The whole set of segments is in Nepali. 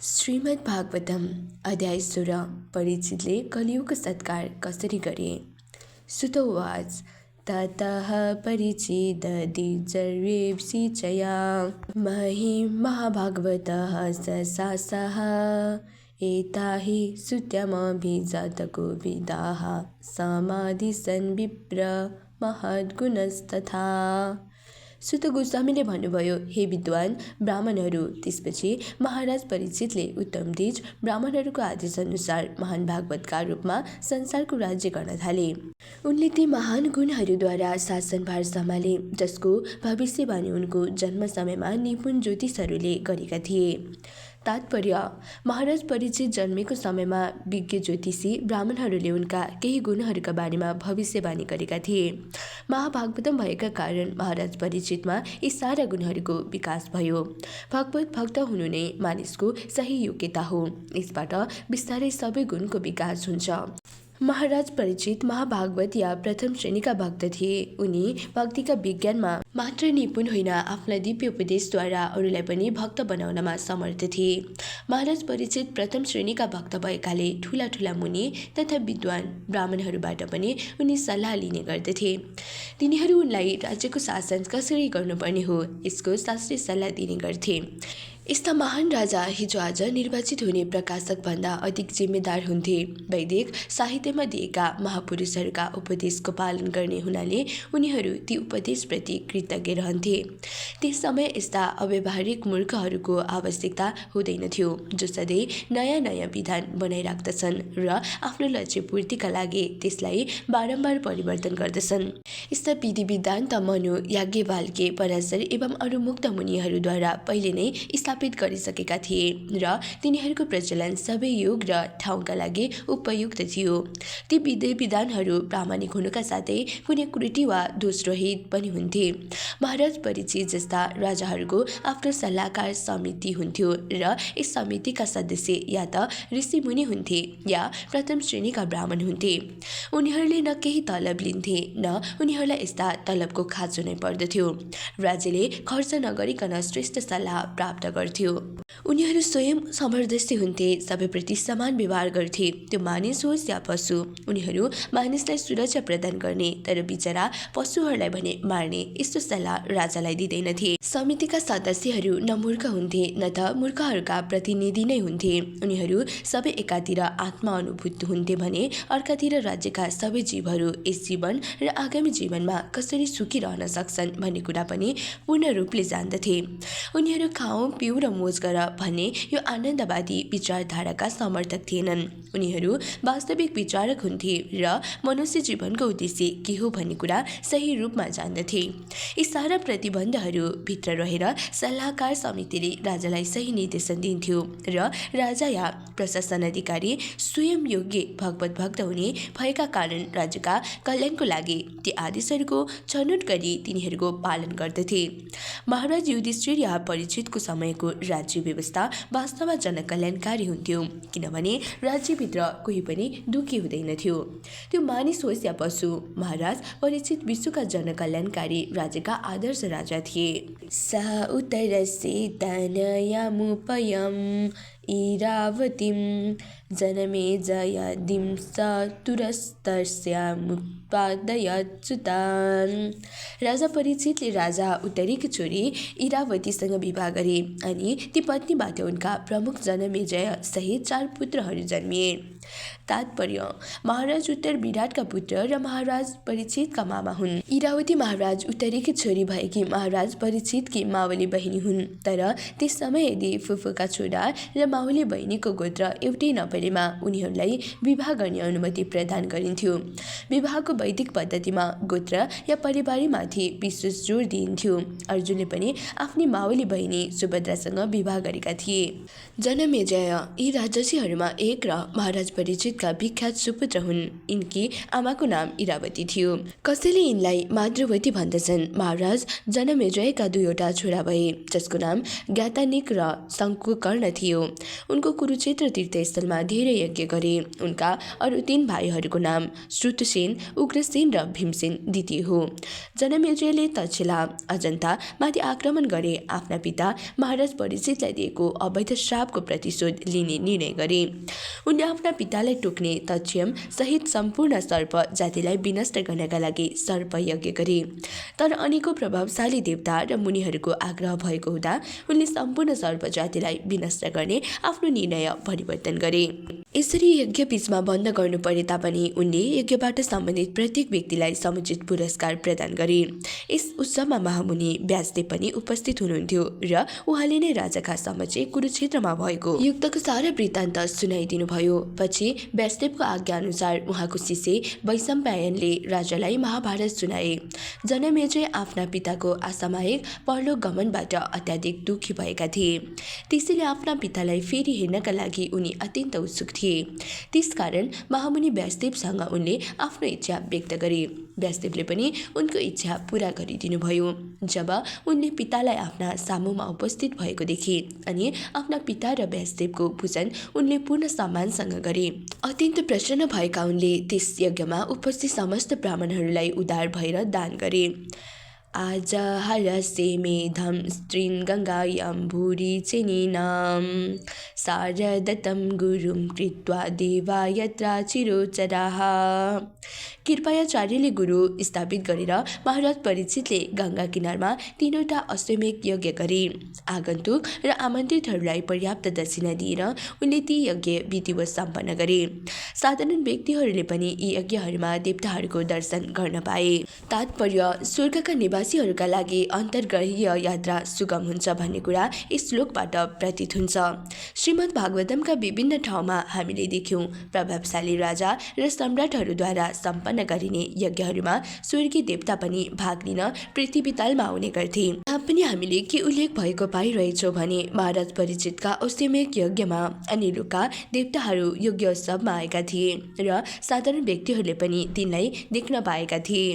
श्रीमद् भागवतम अध्याय 16 परिचितले कलियुगको सत्कार कसरी गरे। सुत उवाच ततः परिचिददिजर्वेप्सिचया मही महाभागवतः ससासः एता हि सुत्यमभिजातकोविदाः समाधिसन् विप्र महद्गुणस्तथा। सुत गोस्वामीले भन्नुभयो, हे विद्वान ब्राह्मणहरू। त्यसपछि महाराज परिचितले उत्तम द्विज ब्राह्मणहरूको आदेश अनुसार महान भागवतका रूपमा संसारको राज्य गर्न थाले। उनले ती महान गुणहरूद्वारा शासनभार सम्हाले जसको भविष्यवाणी उनको जन्म समयमा निपुण ज्योतिषहरूले गरेका थिए। तात्पर्य, महाराज परिचित जन्मेको समयमा विज्ञ ज्योतिषी ब्राह्मणहरूले उनका केही गुणहरूका बारेमा भविष्यवाणी गरेका थिए। महाभागवतम भएका कारण महाराज परिचितमा यी सारा गुणहरूको विकास भयो। भगवत भक्त हुनु नै मानिसको सही योग्यता हो। यसबाट बिस्तारै सबै गुणको विकास हुन्छ। महाराज परिचित महाभागवत या प्रथम श्रेणीका भक्त थिए। उनी भक्तिका विज्ञानमा मात्र निपुण होइन, आफ्ना दिव्य उपदेशद्वारा अरूलाई पनि भक्त बनाउनमा समर्थ थिए। महाराज परिचित प्रथम श्रेणीका भक्त भएकाले ठुला ठुला मुनि तथा विद्वान ब्राह्मणहरूबाट पनि उनी सल्लाह लिने गर्दथे। तिनीहरू उनलाई राज्यको शासन कसरी गर्नुपर्ने हो यसको शास्त्रीय सल्लाह दिने गर्थे। यस्ता महान राजा हिजो आज निर्वाचित हुने प्रकाशक भन्दा अधिक जिम्मेदार हुन्थे। वैदिक साहित्यमा दिएका महापुरुषहरूका उपदेशको पालन गर्ने हुनाले उनीहरू ती उपदेशप्रति कृतज्ञ रहन्थे। त्यस समय यस्ता अव्यावहारिक मूर्खहरूको आवश्यकता हुँदैनथ्यो, जो सधैँ नयाँ नयाँ विधान बनाइराख्दछन् र आफ्नो लक्ष्य पूर्तिका लागि त्यसलाई बारम्बार परिवर्तन गर्दछन्। यस्ता विधि विधान त मनु, याज्ञवल्क्य, पराशर एवं अरू मुक्त मुनिहरूद्वारा पहिले नै स्थापित गरिसकेका थिए र तिनीहरूको प्रचलन सबै युग र ठाउँका लागि उपयुक्त थियो। ती विधि विधानहरू प्रामाणिक हुनुका साथै कुनै त्रुटि वा दोषरहित पनि हुन्थे। महाराज परिचित जस्ता राजाहरूको आफ्नो सल्लाहकार समिति हुन्थ्यो र यस समितिका सदस्य या त ऋषिमुनि हुन्थे या प्रथम श्रेणीका ब्राह्मण हुन्थे। उनीहरूले न केही तलब लिन्थे न उनीहरूलाई यस्ता तलबको खाँचो नै पर्दथ्यो। राज्यले खर्च नगरिकन श्रेष्ठ सल्लाह प्राप्त गर्थ्यो। उनीहरू स्वयं समरदस्ती हुन्थे, सबैप्रति समान व्यवहार गर्थे, त्यो मानिस होस् या पशु। उनीहरू मानिसलाई सुरक्षा प्रदान गर्ने तर बिचरा पशुहरूलाई भने मार्ने यस्तो सल्लाह राजालाई दिँदैनथे। समितिका सदस्यहरू न मूर्ख हुन्थे न त मूर्खहरूका प्रतिनिधि नै हुन्थे। उनीहरू सबै एकातिर आत्मा अनुभूत हुन्थे भने अर्कातिर राज्यका सबै जीवहरू यस जीवन र आगामी जीवनमा कसरी सुखी रहन सक्छन् भन्ने कुरा पनि पूर्ण रूपले जान्दथे। उनीहरू खाऊ पिउ र मोज गर भन्ने यो आनन्दवादी विचारधाराका समर्थक थिएनन्। उनीहरू वास्तविक विचारक हुन्थे र मनुष्य जीवनको उद्देश्य के हो भन्ने कुरा सही रूपमा जान्दथे। यी सारा प्रतिबन्धहरू भित्र रहेर सल्लाहकार समितिले राजालाई सही निर्देशन दिन्थ्यो र राजा या प्रशासन अधिकारी स्वयं योग्य भगवत भक्त हुने भएका कारण राज्यका कल्याणको लागि ती आदेशहरूको छनौट गरी तिनीहरूको पालन गर्दथे। महाराज युधिष्ठिर या परिचितको समयको राज्य व्यवस्था वास्तवमा जनकल्याणकारी हुन्थ्यो, किनभने राज्यभित्र कोही पनि दुखी हुँदैनथ्यो, त्यो मानिस होस् या पशु। महाराज परिचित विश्वका जनकल्याणकारी राज्यका आदर्श राजा थिए। स उत्तरस्य तनयामुपयम् इरावतीं जनमेजयदिं स तुरस्तस्यामुत्पादयत्सुतान्। राजा परिचितले राजा उत्तरीकी छोरी इरावतीसँग विवाह गरे अनि ती पत्नीबाट उनका प्रमुख जनमेजय सहित 4 पुत्रहरू जन्मिए। तात्पर्य, महाराज उत्तर विराटका पुत्र र महाराज परिचितका मामा हुन्। इरावती महाराज उत्तरीकी छोरी भएकी महाराज परिचितकी मावली बहिनी हुन्। तर त्यस समय यदि फुपूका छोरा र मावली बहिनीको गोत्र एउटै नपरेमा उनीहरूलाई विवाह गर्ने अनुमति प्रदान गरिन्थ्यो। विवाहको वैदिक पद्धतिमा गोत्र या परिवारमाथि विशेष जोड दिइन्थ्यो। अर्जुनले पनि आफ्नी मावली बहिनी सुभद्रासँग विवाह गरेका थिए। जनमेजय यी राजर्षिहरूमा एक र महाराज परीक्षितका विख्यात सुपुत्र हुन्। यिनकी आमाको नाम इरावती थियो। कसैले यिनलाई माद्रवती भन्दछन्। महाराज जनमेजयका 2वटा छोरा भए, जसको नाम ज्ञातानिक र शङ्कुकर्ण थियो। उनको कुरुक्षेत्र तीर्थस्थलमा धेरै यज्ञ गरे। उनका अरू 3 भाइहरूको नाम श्रुतसेन, उग्रसेन र भीमसेन द्वितीय हो। जनमेजयले तक्षशिला अजन्ता माथि आक्रमण गरे आफ्ना पिता महाराज परीक्षितलाई दिएको अवैध श्रापको प्रतिशोध लिने निर्णय गरे। उनले आफ्ना पितालाई टोक्ने तक्षयम सहित सम्पूर्ण सर्प जातिलाई विनष्ट गर्नका लागि सर्प यज्ञ गरे। तर अनेकौं प्रभावशाली देवता र मुनिहरूको आग्रह भएको हुँदा उनले सम्पूर्ण सर्प जातिलाई विनष्ट गर्ने आफ्नो निर्णय परिवर्तन गरे। यसरी यज्ञ बीचमा बन्द गर्नु परे तापनि उनले यज्ञबाट सम्बन्धित प्रत्येक व्यक्तिलाई समुचित पुरस्कार प्रदान गरे। यस उत्सवमा महामुनि व्यासदेव पनि उपस्थित हुनुहुन्थ्यो र उहाँले नै राजाका समक्ष कुरुक्षेत्रमा भएको युद्धको सारा वृत्तान्त सुनाइदिनु भयो। पछि व्यासदेवको आज्ञा अनुसार उहाँको शिष्य वैशम्पायनले राजालाई महाभारत सुनाए। जनमेजय आफ्ना पिताको असामयिक परलोक गमनबाट अत्याधिक दुखी भएका थिए। त्यसैले आफ्ना पितालाई फेरि हेर्नका लागि उनी अत्यन्त उत्सुक थिए। त्यसकारण महामुनि व्यासदेवसँग उनले आफ्नो इच्छा व्यक्त गरे। व्यासदेवले पनि उनको इच्छा पूरा गरिदिनु भयो। जब उनले पितालाई आफ्ना सामुमा उपस्थित भएको देखे अनि आफ्ना पिता र व्यासदेवको पूजन उनले पूर्ण सम्मानसँग गरे। अत्यन्त प्रसन्न भएका उनले त्यस यज्ञमा उपस्थित समस्त ब्राह्मणहरूलाई उदार भएर दान गरे। आज हरसे मेधम स्त्रीन् गङ्गायां भूरि चेनिनां शारदतं गुरुं कृत्वा देवा यत्र चिरोचराः। कृपायाचार्यले गुरु स्थापित गरेर महाराज परीक्षितले गङ्गा किनारमा 3वटा अश्वमेध यज्ञ गरे। आगन्तुक र आमन्त्रितहरूलाई पर्याप्त दक्षिणा दिएर उनले ती यज्ञ विधिवत सम्पन्न गरे। साधारण व्यक्तिहरूले पनि यी यज्ञहरूमा देवताहरूको दर्शन गर्न पाए। तात्पर्य स्वर्गका निवासीहरूका लागि अन्तर्ग्रहीय यात्रा सुगम हुन्छ भन्ने कुरा यस श्लोकबाट प्रतीत हुन्छ। श्रीमद् भागवतमका विभिन्न ठाउँमा हामीले देख्यौं प्रभावशाली राजा र सम्राटहरूद्वारा सम्पन्न गरिने यज्ञहरूमा स्वर्गीय देवता पनि भाग लिन पृथ्वीतलमा आउने गर्थे। यहाँ पनि हामीले के उल्लेख भएको पाइरहेछौँ भने महाराज परीक्षितका अश्वमेध यज्ञमा अनेकौं देवताहरू यज्ञ उत्सवमा आएका थिए र साधारण व्यक्तिहरूले पनि तिनलाई देख्न पाएका थिए।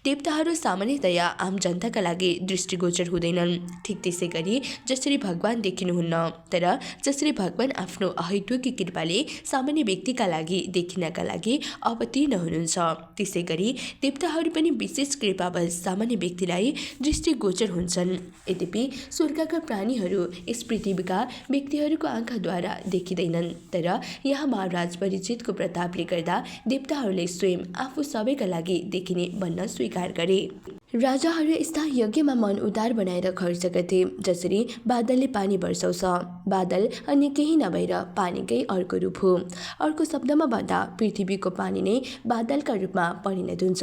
देवताहरू सामान्यतया आम जनताका लागि दृष्टिगोचर हुँदैनन्। ठिक त्यसै गरी जसरी भगवान देखिनुहुन्न, तर जसरी भगवान आफ्नो अहेतुकी कृपाले सामान्य व्यक्तिका लागि देखिनका लागि अवतीर्ण हुनुहुन्छ, त्यसै गरी देवताहरू पनि विशेष कृपावश सामान्य व्यक्तिलाई दृष्टिगोचर हुन्छन्। यद्यपि स्वर्गका प्राणीहरू यस पृथ्वीका व्यक्तिहरूको आँखाद्वारा देखिँदैनन्, तर यहाँ महाराज परीक्षितको प्रतापले गर्दा देवताहरूले स्वयं आफू सबैका लागि देखिने भन्न स्वीकार गरे। राजाहरू यस्ता यज्ञमा मन उदार बनाएर खर्च गर्थे, जसरी बादलले पानी वर्षाउँछ। बादल अन्य केही नभएर पानीकै अर्को रूप हो। अर्को शब्दमा भन्दा पृथ्वीको पानी नै बादलका रूपमा परिणत हुन्छ।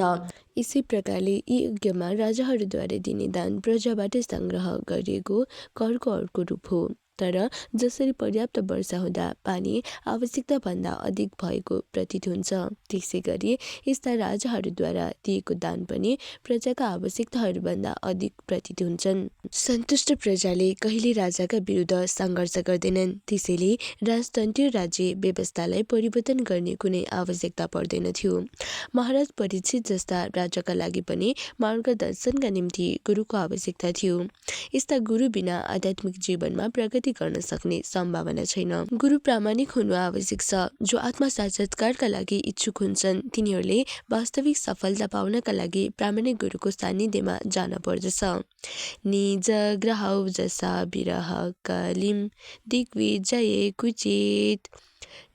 यसै प्रकारले यी यज्ञमा राजाहरूद्वारा दिने दान प्रजाबाट सङ्ग्रह गरिएको करको अर्को रूप हो। तर जसरी पर्याप्त वर्षा हुँदा पानी आवश्यकताभन्दा अधिक भएको प्रतीत हुन्छ, त्यसै गरी यस्ता राजाहरूद्वारा दिएको दान पनि प्रजाका आवश्यकताहरूभन्दा अधिक प्रतीत हुन्छन्। सन्तुष्ट प्रजाले कहिले राजाका विरुद्ध सङ्घर्ष गर्दैनन्, त्यसैले राजतन्त्रीय राज्य व्यवस्थालाई परिवर्तन गर्ने कुनै आवश्यकता पर्दैन थियो। महाराज परीक्षित जस्ता राजाका लागि पनि मार्गदर्शनका निम्ति गुरुको आवश्यकता थियो। यस्ता गुरु बिना आध्यात्मिक जीवनमा प्रगति गर्न सक्ने सम्भावना छैन। गुरु प्रामाणिक हुनु आवश्यक छ। जो आत्मा साक्षात्कारका लागि इच्छुक हुन्छन् तिनीहरूले वास्तविक सफलता पाउनका लागि प्रामाणिक गुरुको सान्निध्यमा जान पर्दछ। निज ग्रहौ जसा विरह कलिम दिग्विजय कुचित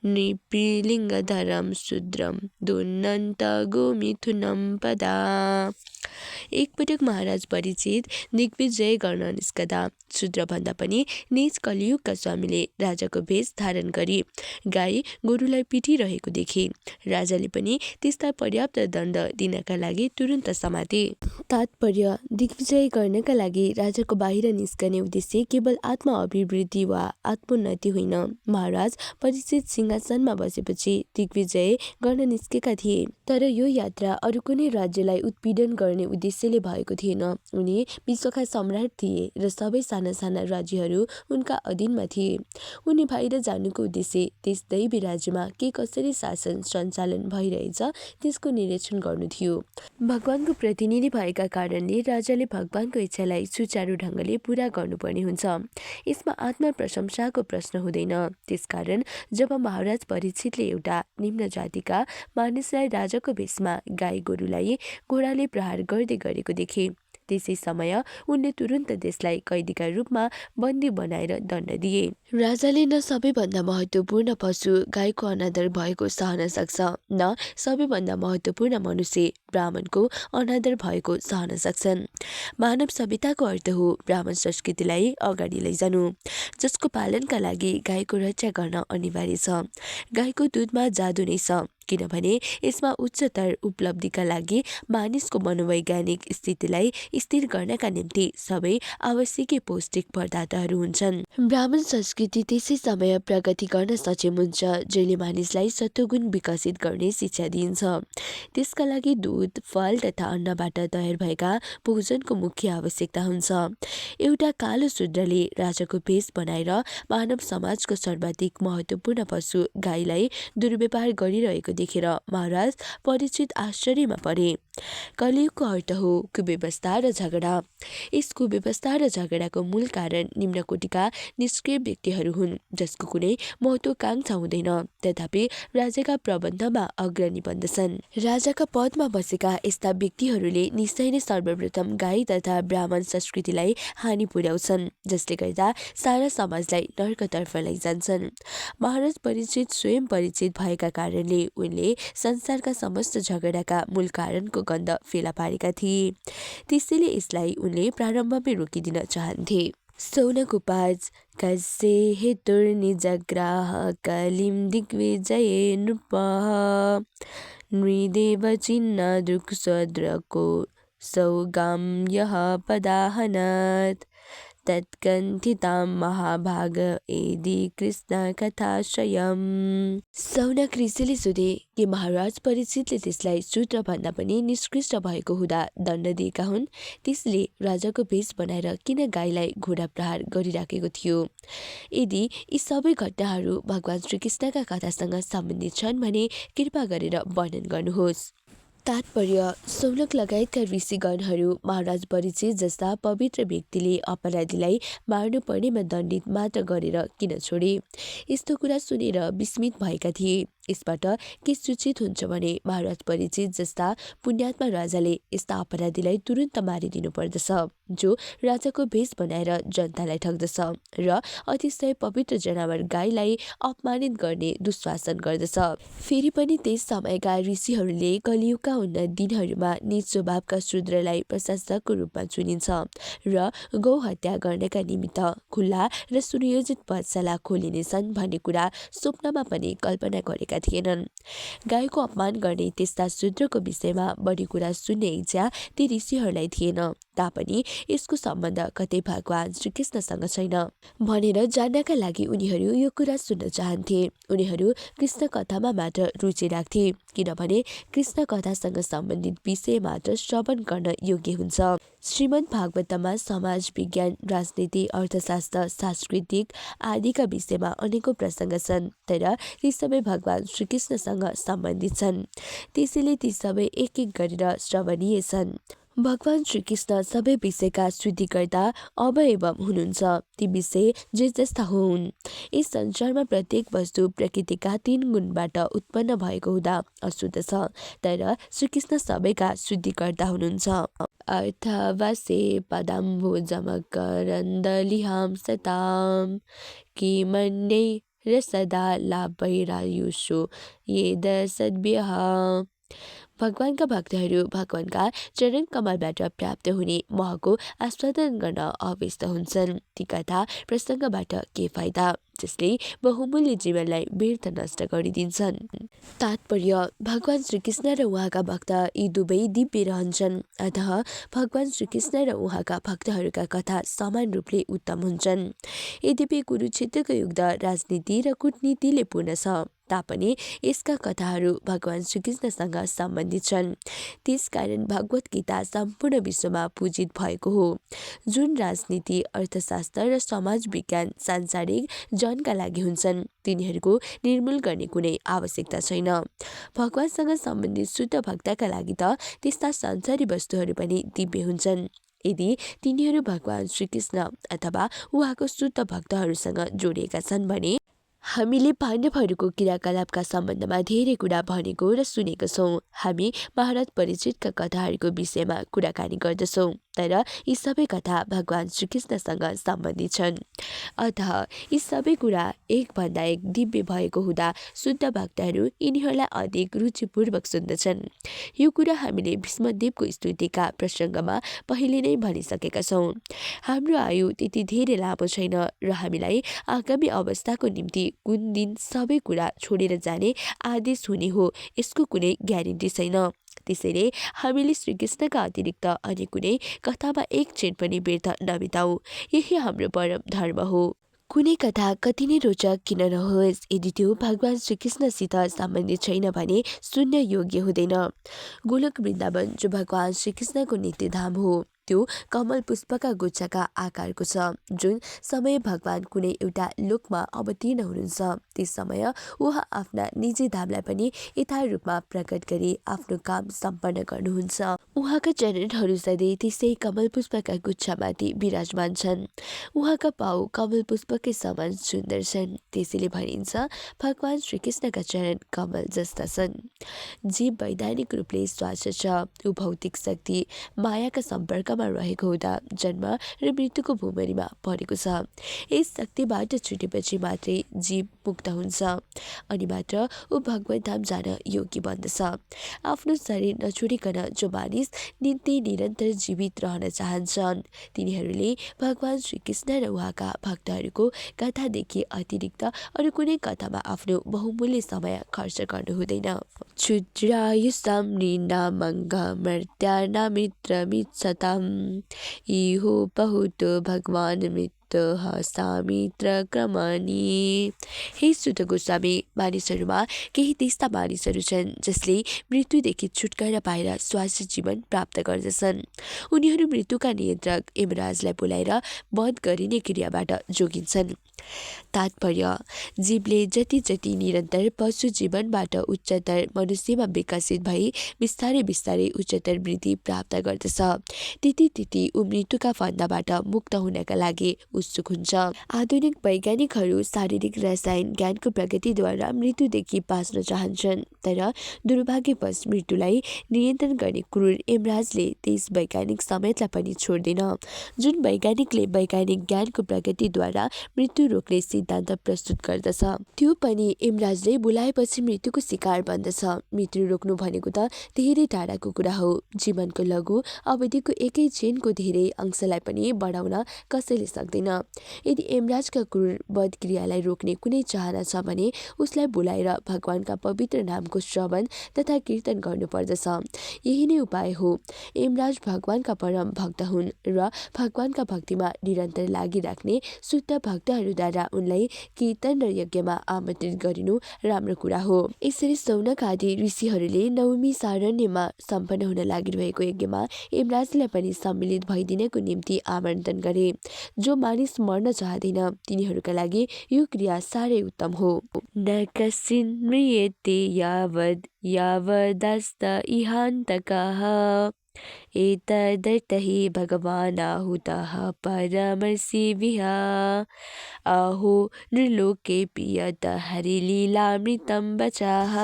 नृपिलिङ्गधरम शूद्रम दुन्नन्त गोमिथुनम पदा। एकपटक महाराज परीक्षित दिग्विजय गर्न निस्कदा शूद्रभन्दा पनि नीच कलियुगका स्वामीले राजाको भेष धारण गरी गाई गोरुलाई पिटिरहेको देखे। राजाले पनि त्यसलाई पर्याप्त दण्ड दिनका लागि तुरुन्त समाते। तात्पर्य दिग्विजय गर्नका लागि राजाको बाहिर निस्कने उद्देश्य केवल आत्म अभिवृद्धि वा आत्मोन्नति होइन। महाराज परीक्षित सिंह सिंहासनमा बसेपछि दिग्विजय गर्न निस्केका थिए। तर यो यात्रा अरू कुनै राज्यलाई उत्पीडन गर्ने उद्देश्यले भएको थिएन। उनी विश्वका सम्राट थिए र सबै साना साना राज्यहरू उनका अधीनमा थिए। उनी बाहिर जानुको उद्देश्य त्यस दैवी राज्यमा के कसरी शासन सञ्चालन भइरहेछ त्यसको निरीक्षण गर्नु थियो। भगवानको प्रतिनिधि भएका कारणले राजाले भगवानको इच्छालाई सुचारू ढङ्गले पूरा गर्नुपर्ने हुन्छ। यसमा आत्मप्रशंसाको प्रश्न हुँदैन। त्यसकारण जब महाराज परीक्षितले एउटा निम्न जातिका मानिसलाई राजाको भेषमा गाई गोरुलाई घोडाले प्रहार गर्दै गरेको देखे, त्यसै समय उनले तुरुन्त त्यसलाई कैदीका रूपमा बन्दी बनाएर दण्ड दिए। राजाले न सबैभन्दा महत्त्वपूर्ण पशु गाईको अनादर भएको सहन सक्छ, न सबैभन्दा महत्त्वपूर्ण मनुष्य ब्राह्मणको अनादर भएको सहन सक्छन्। मानव सभ्यताको अर्थ हो ब्राह्मण संस्कृतिलाई अगाडि लैजानु, जसको पालनका लागि गाईको रक्षा गर्न अनिवार्य छ। गाईको दुधमा जादु नै छ, किनभने यसमा उच्चतर उपलब्धिका लागि मानिसको मनोवैज्ञानिक स्थितिलाई स्थिर गर्नका निम्ति सबै आवश्यक पौष्टिक पदार्थहरू हुन्छन्। ब्राह्मण संस्कृति त्यसै समय प्रगति गर्न सक्षम हुन्छ जसले मानिसलाई सत्वगुण विकसित गर्ने शिक्षा दिन्छ। त्यसका लागि दुध, फल तथा अन्नबाट तयार भएका भोजनको मुख्य आवश्यकता हुन्छ। एउटा कालो शूद्रले राजाको भेष बनाएर मानव समाजको सर्वाधिक महत्त्वपूर्ण पशु गाईलाई दुर्व्यवहार गरिरहेको देखेर महाराज परीक्षित आश्चर्यमा परे। कलियुगको अर्थ हो कुव्यवस्था र झगडा। यस कुव्यवस्था र झगडाको मूल कारण निम्न कोटिका निष्क्रिय व्यक्तिहरू हुन्, जसको कुनै महत्त्वाकांक्षा हुँदैन तथापि राजाका प्रबन्धमा अग्रणी बन्दछन्। राजाका पदमा बसेका यस्ता व्यक्तिहरूले निश्चय नै सर्वप्रथम गाई तथा ब्राह्मण संस्कृतिलाई हानि पुर्याउँछन्, जसले गर्दा सारा समाजलाई नर्कतर्फ लैजान्छन्। महाराज परीक्षित स्वयं परिचित भएका कारणले उनले संसारका समस्त झगडाका मूल कारणको गन्ध फेला पारेका थिए। त्यसैले यसलाई उनले प्रारम्भमै रोकिदिन चाहन्थे। सौनकुपाज कस्य हेतुर्निजग्राह कलिं दिग्विजये नृपः नृदेव चिन्ह दृक्सद्रको सौगां यः पदाहनत् तत्कथितां महाभाग एदि कृष्ण कथाश्रयम्। सौनक ऋषिले सोधे कि महाराज परीक्षितले त्यसलाई शूद्र भन्दा पनि निष्कृष्ट भएको हुँदा दण्ड दिएका हुन्, त्यसले राजाको भेष बनाएर किन गाईलाई घोडा प्रहार गरिराखेको थियो? यदि यी सबै घटनाहरू भगवान श्रीकृष्णका कथासँग सम्बन्धित छन् भने कृपा गरेर वर्णन गर्नुहोस्। तात्पर्य: सौनक लगायतका ऋषिगणहरू महाराज परीक्षित जस्ता पवित्र व्यक्तिले अपराधीलाई मार्नुपर्नेमा दण्डित मात्र गरेर किन छोडे? यस्तो कुरा सुनेर विस्मित भएका थिए। यसबाट के सूचित हुन्छ भने महाराज परीक्षित जस्ता पुण्यात्मा राजाले यस्ता अपराधीलाई तुरुन्त मारिदिनु पर्दछ जो राजाको भेष बनाएर जनतालाई ठग्दछ र अतिशय पवित्र जनावर गाईलाई अपमानित गर्ने दुशासन गर्दछ। फेरि पनि त्यस समयका ऋषिहरूले कलियुगका उन्नत दिनहरूमा निज स्वभावका शूद्रलाई प्रशासकको रूपमा चुनिन्छ र गौ हत्या गर्नका निमित्त खुल्ला र सुनियोजित पाठशाला खोलिनेछन् भन्ने कुरा स्वप्नमा पनि कल्पना गरेका थिएनन्। गाईको अपमान गर्ने त्यस्ता शूद्रको विषयमा बढी कुरा सुन्ने इच्छा ती ऋषिहरूलाई थिएन, तापनि यसको सम्बन्ध कतै भगवान श्रीकृष्णसँग छैन भनेर जान्नका लागि उनीहरू यो कुरा सुन्न चाहन्थे। उनीहरू कृष्ण कथामा मात्र रुचि राख्थे, किनभने कृष्ण कथासँग सम्बन्धित विषय मात्र श्रवण गर्न योग्य हुन्छ। श्रीमद् भागवतमा समाज विज्ञान, राजनीति, अर्थशास्त्र, सांस्कृतिक आदिका विषयमा अनेकौं प्रसङ्ग छन्, तर ती सबै भगवान श्रीकृष्णसँग सम्बन्धित छन्। त्यसैले ती सबै एक एक गरेर श्रवणीय छन्। भगवान श्रीकृष्ण सबै विषयका शुद्धिकर्ता अवयवम हुनुहुन्छ। ती विषय जे जस्ता हुन्। यस संसारमा प्रत्येक वस्तु प्रकृतिका 3 गुणबाट उत्पन्न भएको हुँदा अशुद्ध छ, तर श्रीकृष्ण सबैका शुद्धिकर्ता हुनुहुन्छ। अर्थवासे पदाम्बुजमकरन्दलिहां सतां किमन्यै रसदा लाभैरायुषो येद सद्भ्यः। भगवानका भक्तहरू भगवानका चरण कमलबाट प्राप्त हुने मोहको आस्वादन गर्न अभ्यस्त हुन्छन्। ती कथा प्रसङ्गबाट के फाइदा जसले बहुमूल्य जीवनलाई व्यर्थ नष्ट गरिदिन्छन्। तात्पर्य: भगवान श्रीकृष्ण र उहाँका भक्त यी दुवै दिव्य रहन्छन्, अतः भगवान श्रीकृष्ण र उहाँका भक्तहरूका कथा समान रूपले उत्तम हुन्छन्। यद्यपि कुरुक्षेत्रको युद्ध राजनीति र कूटनीतिले पूर्ण छ, तापनि यसका कथाहरू भगवान श्रीकृष्णसँग सम्बन्धित छन्। त्यसकारण भगवत गीता सम्पूर्ण विश्वमा पूजित भएको हो। जुन राजनीति, अर्थशास्त्र र समाज विज्ञान सांसारिक जनका लागि हुन्छन् तिनीहरूको निर्मूल गर्ने कुनै आवश्यकता छैन। भगवानसँग सम्बन्धित शुद्ध भक्तका लागि त त्यस्ता संसारी वस्तुहरू पनि दिव्य हुन्छन् यदि तिनीहरू भगवान श्रीकृष्ण अथवा उहाँको शुद्ध भक्तहरूसँग जोडिएका छन् भने। हामीले पाण्डवहरूको क्रियाकलापका सम्बन्धमा धेरै कुरा भनेको र सुनेको छौँ। हामी महाराज परीक्षितका कथाहरूको विषयमा कुराकानी गर्दछौँ, तर यी सबै कथा भगवान श्रीकृष्णसँग सम्बन्धित छन्। अतः यी सबै कुरा एकभन्दा एक दिव्य भएको हुँदा शुद्ध भक्तहरू यिनीहरूलाई अधिक रुचिपूर्वक सुन्दछन्। यो कुरा हामीले भीष्मदेवको स्तुतिका प्रसङ्गमा पहिले नै भनिसकेका छौँ। हाम्रो आयु त्यति धेरै लामो छैन र हामीलाई आगामी अवस्थाको निम्ति कुन दिन सबै कुरा छोडेर जाने आदेश हुने हो यसको कुनै ग्यारेन्टी छैन। त्यसैले हामीले श्रीकृष्णका अतिरिक्त अन्य कुनै कथामा एक क्षण पनि व्यर्थ नबिताऊ। यही हाम्रो परम धर्म हो। कुनै कथा कति नै रोचक किन नहोस्, यदि त्यो भगवान श्रीकृष्णसित सम्बन्धित छैन भने सुन्न योग्य हुँदैन। गोलोक वृन्दावन जो भगवान श्रीकृष्णको नित्य धाम हो त्यो कमल पुष्पका गुच्छाका आकारको छ। जुन समय भगवान कुनै एउटा लोकमा अवतीर्ण हुनुहुन्छ त्यस समय उहाँ आफ्ना निजी धामलाई पनि यथार्थ रूपमा प्रकट गरी आफ्नो काम सम्पन्न गर्नुहुन्छ। उहाँका चरणहरू सधैँ त्यसै कमल पुष्पका गुच्छामाथि विराजमान छन्। उहाँका पाउ कमल पुष्पकै समान सुन्दर छन्। त्यसैले भनिन्छ भगवान श्रीकृष्णका चरण कमल जस्ता छन्। जीव वैधानिक रूपले स्वास्थ्य छ। ऊ भौतिक शक्ति मायाका सम्पर्कमा रहेको हुँदा जन्म र मृत्युको भुमरीमा परेको छ। यस शक्तिबाट छुटेपछि मात्रै जीव मुक्त हुन्छ अनि मात्र ऊ भगवत धाम जान योग्य बन्दछ। आफ्नो शरीर नछोडिकन जो मानिस नित्य निरन्तर जीवित रहन चाहन्छन् तिनीहरूले भगवान श्रीकृष्ण र उहाँका भक्तहरूको कथादेखि अतिरिक्त अरू कुनै कथामा आफ्नो बहुमूल्य समय खर्च गर्नु हुँदैन। क्षुद्रायुषां नृणामङ्गमर्त्यानामित्रमिच्छताम् इहो बहुत भगवान मित्र सामित्र क्रमणी। हे सुत गोस्वामी, मानिसहरूमा केही त्यस्ता मानिसहरू छन् जसले मृत्युदेखि छुटकारा पाएर स्वास्थ्य जीवन प्राप्त गर्दछन्। उनीहरू मृत्युका नियन्त्रक यमराजलाई बोलाएर वध गरिने क्रियाबाट जोगिन्छन्। तात्पर्य, जीवले जति जति निरन्तर पशु जीवनबाट उच्चतर मनुष्यमा विकसित भई बिस्तारै बिस्तारै उच्चतर वृद्धि प्राप्त गर्दछ त्यति त्यति ऊ मृत्युका फन्दाबाट मुक्त हुनका लागि उत्सुक हुन्छ। आधुनिक वैज्ञानिकहरू शारीरिक रसायन ज्ञानको प्रगतिद्वारा मृत्युदेखि बाँच्न चाहन्छन्, तर दुर्भाग्यवश मृत्युलाई नियन्त्रण गर्ने क्रूर यमराजले त्यस वैज्ञानिक समेतलाई पनि छोड्दैन। जुन वैज्ञानिकले वैज्ञानिक ज्ञानको प्रगतिद्वारा मृत्यु रोक्ने सिद्धान्त प्रस्तुत गर्दछ त्यो पनि यमराजले बोलाएपछि मृत्युको शिकार बन्दछ। मृत्यु रोक्नु भनेको त धेरै टाढाको कुरा हो। जीवनको लघु अवधिको एकै क्षणको धेरै अंशलाई पनि बढाउन कसैले सक्दैन। यदि यमराजका क्रूर वध क्रियालाई रोक्ने कुनै चाहना छ भने उसलाई बोलाएर भगवानका पवित्र नामको श्रवण तथा कीर्तन गर्नुपर्दछ। यही नै उपाय हो। यमराज भगवानका परम भक्त हुन् र भगवानका भक्तिमा निरन्तर लागिराख्ने शुद्ध भक्तहरूद्वारा उनलाई कीर्तन र यज्ञमा आमन्त्रित गरिनु राम्रो कुरा हो। यसरी सौनक आदि ऋषिहरूले नवमी सारण्यमा सम्पन्न हुन लागिरहेको यज्ञमा यमराजलाई पनि सम्मिलित भइदिनको निम्ति आमन्त्रण गरे। जो मानिस मर्न चाहँदैन तिनीहरूका लागि यो क्रिया साह्रै उत्तम हो। न कश्चिन् म्रियते यावदस्त इहान्तकः एतदर्थ हि भगवानाहुतः परमर्षिभिः अहो नृलोकेऽपि यत् हरिलीलामृतं वचः।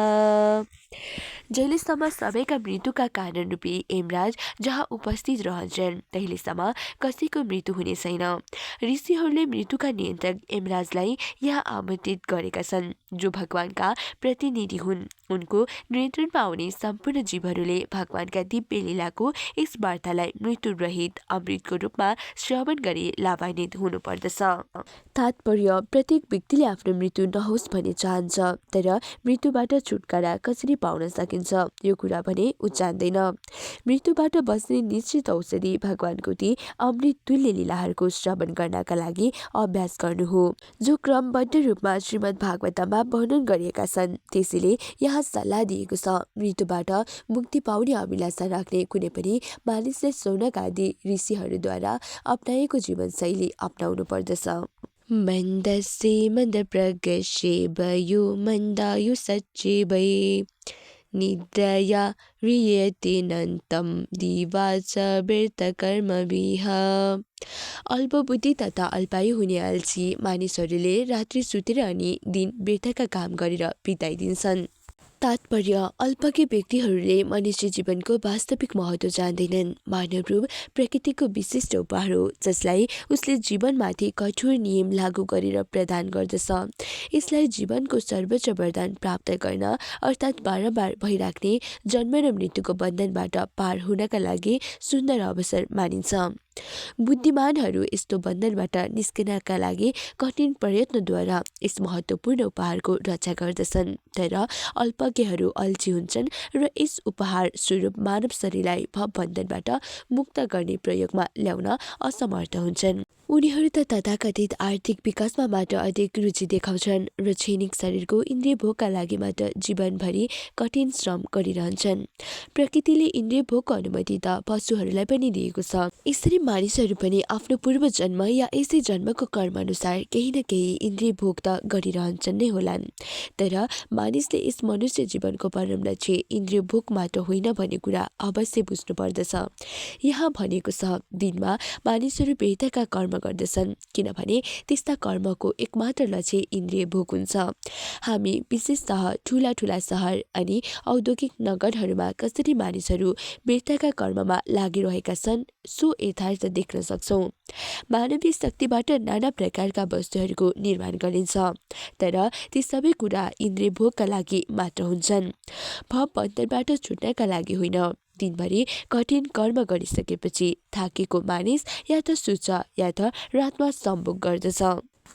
जहिलेसम्म सबैका मृत्युका कारण रूपी यमराज जहाँ उपस्थित रहन्छन् तहिलेसम्म कसैको मृत्यु हुने छैन। ऋषिहरूले मृत्युका नियन्त्रक यमराजलाई यहाँ आमन्त्रित गरेका छन् जो भगवानका प्रतिनिधि हुन्। उनको नियन्त्रणमा आउने सम्पूर्ण जीवहरूले भगवानका दिव्य लीलाको यस वार्तालाई मृत्यु रहित अमृतको रूपमा श्रवण गरी लाभान्वित हुनुपर्दछ। तात्पर्य, प्रत्येक व्यक्तिले आफ्नो मृत्यु नहोस् भन्ने चाहन्छ, तर मृत्युबाट छुटकारा कसरी पाउन सकिन्छ सकिन्छ यो कुरा भने ऊ जान्दैन। मृत्युबाट बच्ने निश्चित औषधि भगवानको ती अमृत तुल्य लीलाहरूको श्रवण गर्नका लागि अभ्यास गर्नु हो, जो क्रमबद्ध रूपमा श्रीमद् भागवतमा वर्णन गरिएका छन्। त्यसैले यहाँ सल्लाह दिएको छ, मृत्युबाट मुक्ति पाउने अभिलाषा राख्ने कुनै पनि मानिसले शौनक आदि ऋषिहरूद्वारा अपनाएको जीवनशैली अपनाउनु पर्दछ। मन्दस्य मन्दप्रज्ञस्य भयो मन्दायु सच्चेबै निद्रया ह्रियते नन्तं दिवाच व्यर्थकर्मभिः। अल्पबुद्धि तथा अल्पायु हुने अल्छी मानिसहरूले रात्रि सुतेर अनि दिन व्यर्थका काम गरेर बिताइदिन्छन्। तात्पर्य, अल्पज्ञ व्यक्तिहरूले मनुष्य जीवनको वास्तविक महत्त्व जान्दैनन्। मानव रूप प्रकृतिको विशिष्ट उपहार हो, जसलाई उसले जीवनमाथि कठोर नियम लागू गरेर प्रदान गर्दछ। यसलाई जीवनको सर्वोच्च वरदान प्राप्त गर्न अर्थात् बारम्बार भइराख्ने जन्म र मृत्युको बन्धनबाट पार हुनका लागि सुन्दर अवसर मानिन्छ। बुद्धिमानहरू यस्तो बन्धनबाट निस्कनका लागि कठिन प्रयत्नद्वारा यस महत्त्वपूर्ण उपहारको रक्षा गर्दछन्, तर अल्पज्ञहरू अल्छी हुन्छन् र यस उपहार स्वरूप मानव शरीरलाई भवबन्धनबाट मुक्त गर्ने प्रयोगमा ल्याउन असमर्थ हुन्छन्। उनीहरू त तथाकथित आर्थिक विकासमा मात्र अधिक रुचि देखाउँछन् र क्षणिक शरीरको इन्द्रिय भोगका लागि मात्र जीवनभरि कठिन श्रम गरिरहन्छन्। प्रकृतिले इन्द्रिय भोगको अनुमति त पशुहरूलाई पनि दिएको छ। यसरी मानिसहरू पनि आफ्नो पूर्व जन्म या यसै जन्मको कर्म अनुसार केही न केही इन्द्रिय भोग त गरिरहन्छन् नै होलान्। तर मानिसले यस मनुष्य जीवनको परम लक्ष्य इन्द्रिय भोग मात्र होइन भन्ने कुरा अवश्य बुझ्नु पर्दछ। यहाँ भनेको छ, दिनमा मानिसहरू व्यर्थका कर्म गर्दछन्, किनभने त्यस्ता कर्मको एकमात्र लक्ष्य इन्द्रिय भोग हुन्छ। हामी विशेषतः ठुला ठुला सहर अनि औद्योगिक नगरहरूमा कसरी मानिसहरू व्यर्थका कर्ममा लागिरहेका छन् सो यथार्थ देख्न सक्छौँ। मानवीय शक्तिबाट नाना प्रकारका वस्तुहरूको निर्माण गरिन्छ, तर ती सबै कुरा इन्द्रिय भोगका लागि मात्र हुन्छन्, भवबन्धनबाट छुट्नका लागि होइन। दिनभरि कठिन कर्म गरिसकेपछि थाकेको मानिस या त सुत्छ या त रातमा सम्भोग गर्दछ।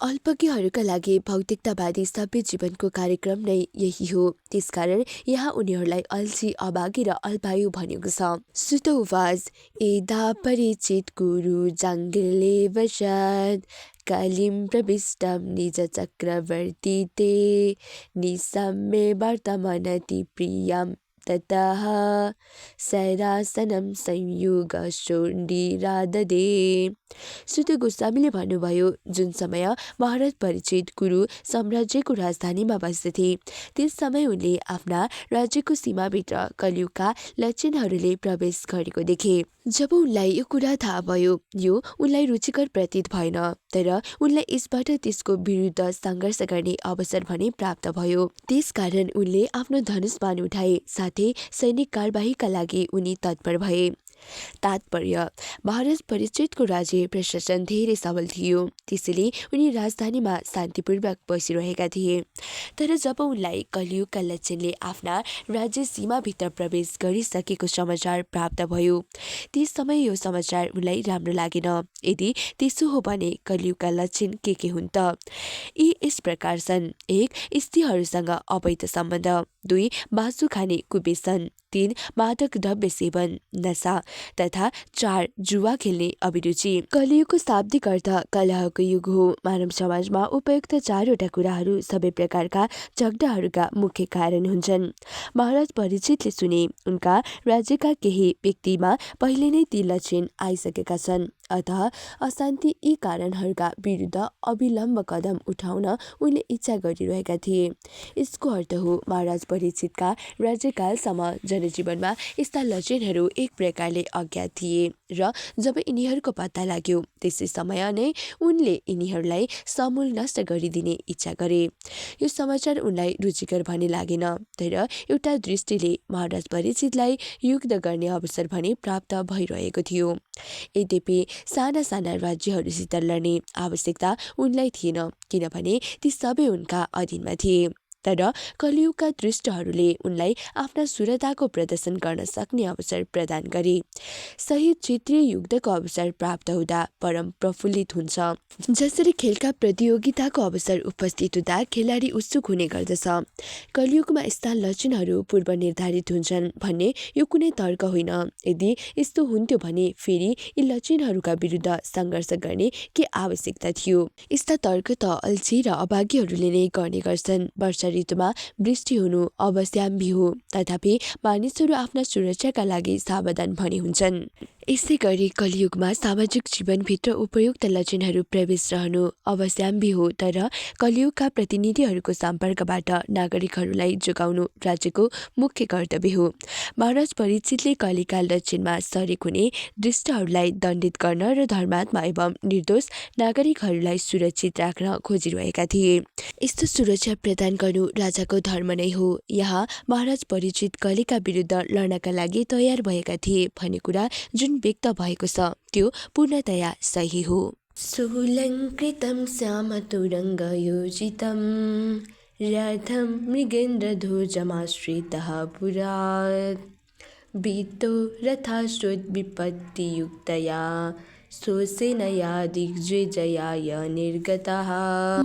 अल्पज्ञहरूका लागि भौतिकतावादी सभ्य जीवनको कार्यक्रम नै यही हो। त्यसकारण यहाँ उनीहरूलाई अल्छी, अभागी र अल्पायु भनेको छ। सुत उवाच एदा परिचित गुरु जाङ्गिले वशद कलिं प्रविष्टं निज चक्रवर्ती ते निसम्मे वर्तमानति प्रियं ततः शरासनं संयुगशोण्डिराददे। सुत गोस्वामीले भन्नुभयो, जुन समय महाराज परिचित गुरु साम्राज्यको राजधानीमा बस्दथे त्यस समय उनले आफ्ना राज्यको सीमाभित्र कलियुगका लक्षणहरूले प्रवेश गरेको देखे। जब उनलाई यो कुरा थाहा भयो, यो उनलाई रुचिकर प्रतीत भएन, तर उनलाई यसबाट त्यसको विरुद्ध सङ्घर्ष गर्ने अवसर भने प्राप्त भयो। त्यसकारण उनले आफ्नो धनुष बाण उठाए, साथै सैनिक कारबाहीका लागि उनी तत्पर भए। तात्पर्य, महाराज परिचितको राज्य प्रशासन धेरै सबल थियो, त्यसैले उनी राजधानीमा शान्तिपूर्वक बसिरहेका थिए। तर जब उनलाई कलियुगका लक्षणले आफ्ना राज्य सीमाभित्र प्रवेश गरिसकेको समाचार प्राप्त भयो, त्यस समय यो समाचार उनलाई राम्रो लागेन। यदि त्यसो हो भने कलियुगका लक्षण के हुन् त? यी यस प्रकार छन्: 1. स्त्रीहरूसँग अवैध सम्बन्ध, 2. मासु खाने कुव्यसन, 3. मादक द्रव्य सेवन, नशा तथा 4. जुवा खेल्ने अभिरुचि। कलियुगको शाब्दिक अर्थ कलहको युग हो। मानव समाजमा उपयुक्त चारवटा कुराहरू सबै प्रकारका झगडाहरूका मुख्य कारण हुन्छन्। महाराज परिचितले सुने, उनका राज्यका केही व्यक्तिमा पहिले नै ती लक्षण आइसकेका छन्, अतः अशान्ति यी कारणहरूका विरुद्ध अविलम्ब कदम उठाउन उनले इच्छा गरिरहेका थिए। यसको अर्थ हो, महाराज परिचितका राज्यकालसम्म जनजीवनमा यस्ता लक्षणहरू एक प्रकारले अज्ञात थिए र जब यिनीहरूको पत्ता लाग्यो त्यसै समय नै उनले यिनीहरूलाई समूल नष्ट गरिदिने इच्छा गरे। यो समाचार उनलाई रुचिकर भने लागेन, तर एउटा दृष्टिले महाराज परिचितलाई युद्ध गर्ने अवसर भने प्राप्त भइरहेको थियो। यद्यपि साना साना राज्यहरूसित लड्ने आवश्यकता उनलाई थिएन, किनभने ती सबै उनका अधीनमा थिए। तर कलियुगका दृष्टहरूले उनलाई आफ्ना सुरताको प्रदर्शन गर्न सक्ने अवसर प्रदान गरे। सही चित्रीय युद्धको अवसर प्राप्त हुँदा परम प्रफुल्लित हुन्छ। जसरी खेलका प्रतियोगिताको अवसर उपस्थित हुँदा खेलाडी उत्सुक हुने गर्दछ। कलियुगमा यस्ता लक्षणहरू पूर्व निर्धारित हुन्छन् भन्ने यो कुनै तर्क होइन। यदि यस्तो हुन्थ्यो भने फेरि यी लक्षणहरूका विरुद्ध सङ्घर्ष गर्ने के आवश्यकता थियो? यस्ता तर्क त अल्छी र अभागीहरूले नै गर्ने गर्छन्। वर्षा ऋतुमा वृष्टि हुनु अवश्याम्भी हो, तथापि मानिसहरू आफ्ना सुरक्षाका लागि सावधान भने हुन्छन्। यसै गरी कलियुगमा सामाजिक जीवनभित्र उपयुक्त लक्षणहरू प्रवेश रहनु अवश्याम्भी हो, तर कलियुगका प्रतिनिधिहरूको सम्पर्कबाट नागरिकहरूलाई जोगाउनु राज्यको मुख्य कर्तव्य हो। महाराज परीक्षितले कलिका लक्षणमा सरेक हुने दृष्टहरूलाई दण्डित गर्न र धर्मात्मा एवं निर्दोष नागरिकहरूलाई सुरक्षित राख्न खोजिरहेका थिए। यस्तो सुरक्षा प्रदान गर्नु राजाको धर्म नै हो। यहाँ महाराज परीक्षित कलिका विरुद्ध लड्नका लागि तयार भएका थिए भन्ने कुरा जुन व्यक्त भएको छ त्यो पूर्णतया सही हो। सुलङ्कृतं श्यामतुरङ्गयोजितं रथं मृगेन्द्रध्वजमाश्रितः पुरा भीतो रथाश्रुतविपत्तियुक्तया स्वसेनया दिग्विजयाय निर्गतः।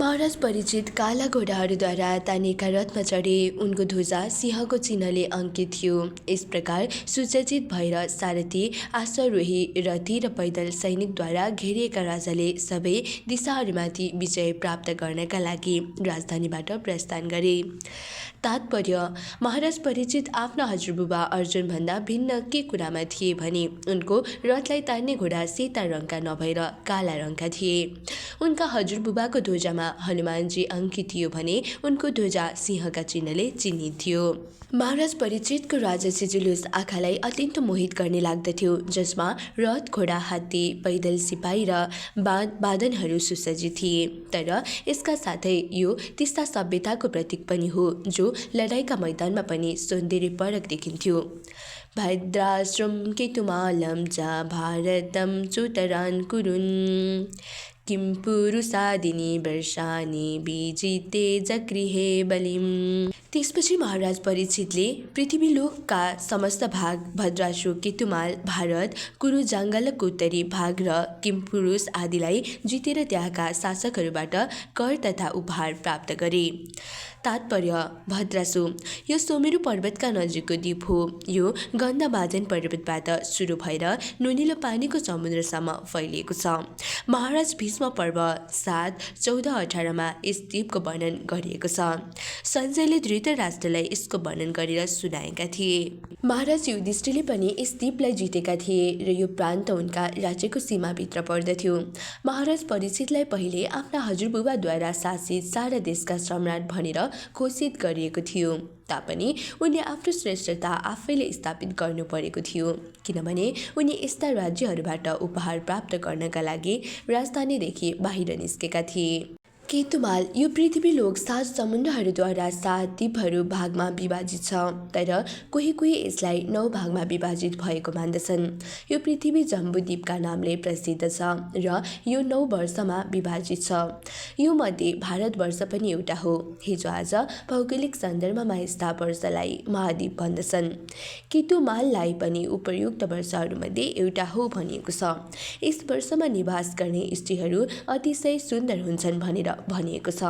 महाराज परीक्षित काला घोडाहरूद्वारा तानिएका रथमा चढे। उनको ध्वजा सिंहको चिन्हले अंकित थियो। यस प्रकार सुसज्जित भएर सारथी, अश्वारोही, रथी र पैदल सैनिकद्वारा घेरिएका राजाले सबै दिशाहरूमाथि विजय प्राप्त गर्नका लागि राजधानीबाट प्रस्थान गरे। तात्पर्य, महाराज परीक्षित आफ्ना हजुरबुबा अर्जुनभन्दा भिन्न के कुरामा थिए भने उनको रथलाई तान्ने घोडा सेता रङका नभएर काला रङका थिए। उनका हजुरबुबाको ध्वजामा हनुमानजी अंकित थियो भने उनको ध्वजा सिंहका चिन्हले चिन्हित थियो। महाराज परीक्षितको राजसी जुलुस आँखालाई अत्यन्त मोहित गर्ने लाग्दथ्यो, जसमा रथ, घोडा, हात्ती, पैदल सिपाही र वादनहरू सुसज्जित थिए। तर यसका साथै यो त्यस्ता सभ्यताको प्रतीक पनि हो जो लडाईँका मैदानमा पनि सौन्दर्यपरक देखिन्थ्यो। भद्राश्रम केतुमालं च भारतं चोत्तरान् कुरुन् किं पुरुषादिनी वर्षाणि विजिते जगृहे बलिम। त्यसपछि महाराज परीक्षितले पृथ्वीलोकका समस्त भाग, भद्राश्रु, केतुमाल, भारत, कुरु जङ्गलको उत्तरी भाग र किमपुरुष आदिलाई जितेर त्यहाँका शासकहरूबाट कर तथा उपहार प्राप्त गरे। तात्पर्य, भद्रासु यो सोमेरु पर्वतका नजिकको द्वीप हो। यो गन्धमादन पर्वतबाट सुरु भएर नुनिलो पानीको समुद्रसम्म फैलिएको छ। महाराज भीष्म पर्व 7, 14, 18मा यस द्वीपको वर्णन गरिएको छ। सञ्जयले धृतराष्ट्रलाई यसको वर्णन गरेर सुनाएका थिए। महाराज युधिष्ठिरले पनि यस द्वीपलाई जितेका थिए र यो प्रान्त उनका राज्यको सीमाभित्र पर्दथ्यो। महाराज परीक्षितलाई पहिले आफ्ना हजुरबुबाद्वारा शासित सारा देशका सम्राट भनेर घोषित गरिएको थियो, तापनि उनले आफ्नो श्रेष्ठता आफैले स्थापित गर्नु परेको थियो, किनभने उनी यस्ता राज्यहरूबाट उपहार प्राप्त गर्नका लागि राजधानीदेखि बाहिर निस्केका थिए। केतुमाल यो पृथ्वीलोक 7 समुद्रहरूद्वारा 7 द्वीपहरू भागमा विभाजित छ, तर कोही कोही यसलाई 9 भागमा विभाजित भएको मान्दछन्। यो पृथ्वी जम्बूद्वीपका नामले प्रसिद्ध छ र यो 9 वर्षमा विभाजित छ। यो मध्ये भारतवर्ष पनि एउटा हो। हिजो आज भौगोलिक सन्दर्भमा यस्ता वर्षलाई महाद्वीप भन्दछन्। केतुमाललाई पनि उपयुक्त वर्षहरूमध्ये एउटा हो भनिएको छ। यस वर्षमा निवास गर्ने स्त्रीहरू अतिशय सुन्दर हुन्छन् भनेर भनिएको छ।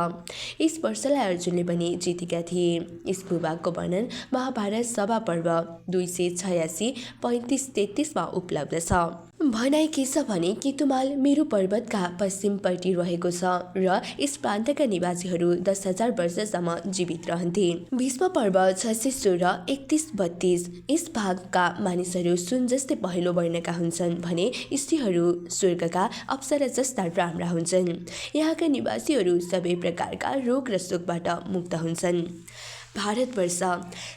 यस वर्षलाई अर्जुनले पनि जितेका थिए। यस भूभागको वर्णन महाभारत सभा पर्व 286-35-33मा उपलब्ध छ। भनाइ के छ भने केतुमाल मेरु पर्वतका पश्चिमपट्टि रहेको छ र यस प्रान्तका निवासीहरू 10,000 वर्षसम्म जीवित रहन्थे। भीष्म पर्व 616-31-32 यस भागका मानिसहरू सुन जस्तै पहेँलो वर्णका हुन्छन् भने स्त्रीहरू स्वर्गका अप्सरा जस्ता राम्रा हुन्छन्। यहाँका निवासीहरू सबै प्रकारका रोग र शोकबाट मुक्त हुन्छन्। भारतवर्ष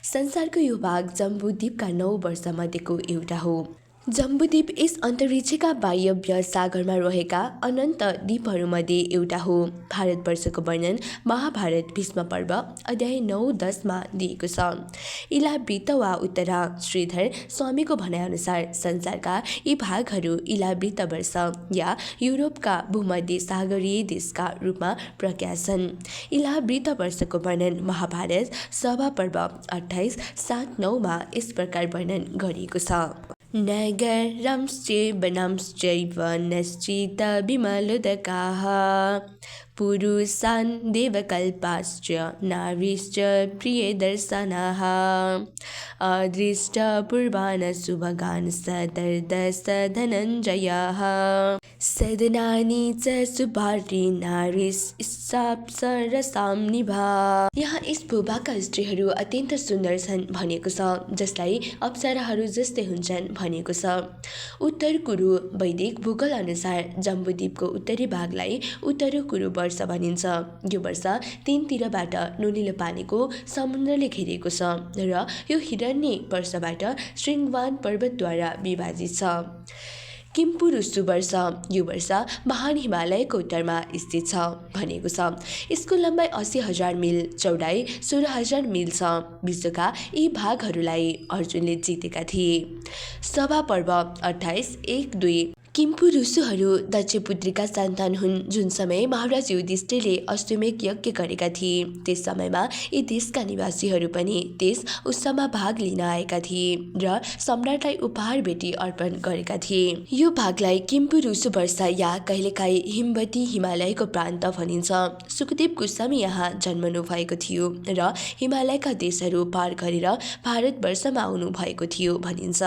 संसारको यो भाग जम्बूद्वीपका 9 वर्षमध्येको एउटा हो। जम्बूद्वीप यस अन्तरिक्षका वायव्य सागरमा रहेका अनन्त द्वीपहरूमध्ये एउटा हो। भारतवर्षको वर्णन महाभारत भीष्म पर्व अध्याय 9-10मा दिएको छ। इलावृत्त वा उत्तरा श्रीधर स्वामीको भनाइअनुसार संसारका यी भागहरू इलावृत्त वर्ष या युरोपका भूमध्य सागरीय देशका रूपमा प्रख्यात छन्। इलावृत्त वर्षको वर्णन महाभारत सभा पर्व 28-7-9मा यस प्रकार वर्णन गरिएको छ। नगरंश्चैव वनंश्चैव नश्चित विमलोदकाः पुरुषान् देवकल्पाश्च नारीश्च प्रियदर्शनाः अदृष्टपूर्वान् शुभगान् सदर्दस धनञ्जयः सदनानि च सुभार्ति नारीसाप्सरसां निभा। यहाँ यस भूभागका स्त्रीहरू अत्यन्त सुन्दर छन् भनिएको छ, जसलाई अप्सराहरू जस्तै हुन्छन् भनिएको छ। उत्तर कुरु वैदिक भूगोल अनुसार जम्बूद्वीपको उत्तरी भागलाई उत्तर कुरु वर्ष भनिन्छ। यो वर्ष तीनतिरबाट नुनिलो पानीको समुद्रले घेरिएको छ र यो हिरण्य वर्षबाट शृङ्गवान पर्वतद्वारा विभाजित छ। किम्पुरुसु वर्ष यो वर्ष महान हिमालयको उत्तरमा स्थित छ भनेको छ। यसको लम्बाइ 80,000 मिल, चौडाइ 16,000 मिल छ। विश्वका यी भागहरूलाई अर्जुनले जितेका थिए। सभा पर्व 28-1-2 किम्पुरुसुहरू दक्षपुत्रीका सन्तान हुन्, जुन समय महाराज युधिष्ठिरले अश्वमेध यज्ञ गरेका थिए। त्यस समयमा यी देशका निवासीहरू पनि त्यस उत्सवमा भाग लिन आएका थिए र सम्राटलाई उपहार भेटी अर्पण गरेका थिए। यो भागलाई किम्पुरुसु वर्ष या कहिलेकाहीँ हिमवती हिमालयको प्रान्त भनिन्छ। सुखदेव गोस्वामी यहाँ जन्मनु भएको थियो र हिमालयका देशहरू पार गरेर भारतवर्षमा आउनु भएको थियो भनिन्छ।